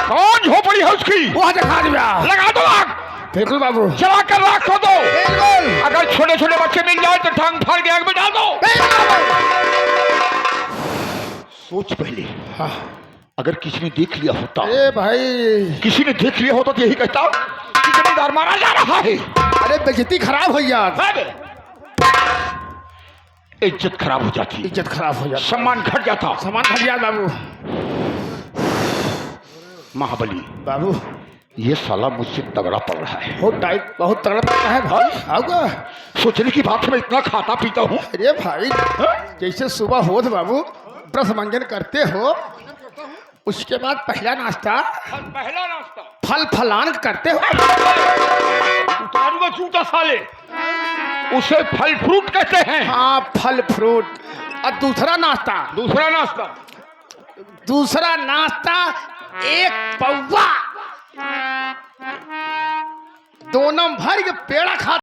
कौन झोपड़ी है उसकी? वह दिखा दिया। लगा दो आग। बिल्कुल बाबू। चला कर राख को दो। बिल्कुल। अगर छोटे छोटे बच्चे मिल जाए तो टांग फाड़ के आग में डाल दो। सोच पहले। हाँ। अगर किसी ने देख लिया होता, अरे भाई किसी ने देख लिया होता तो यही कहता कि जमींदार मारा जा रहा है। अरे बेइज्जती खराब हो यार। इज्जत खराब हो जाती, इज्जत खराब हो जाती, सम्मान घट जाता। सामान खा लिया बाबू। महाबली बाबू ये साला मुझसे तगड़ा पड़ रहा है। बहुत टाइट, बहुत तगड़ा पड़ता है भाई। आऊगा सोचने की बात है मैं इतना खाता पीता हूँ। अरे भाई जैसे सुबह हो तो बाबू ब्रश मंजन करते हो, उसके बाद पहला नाश्ता फल फलान करते हो। उतारूंगा जूता साले। उसे फल फ्रूट कहते हैं। हाँ फल फ्रूट। और दूसरा नाश्ता एक पौवा दोनों भर के पेड़ा खा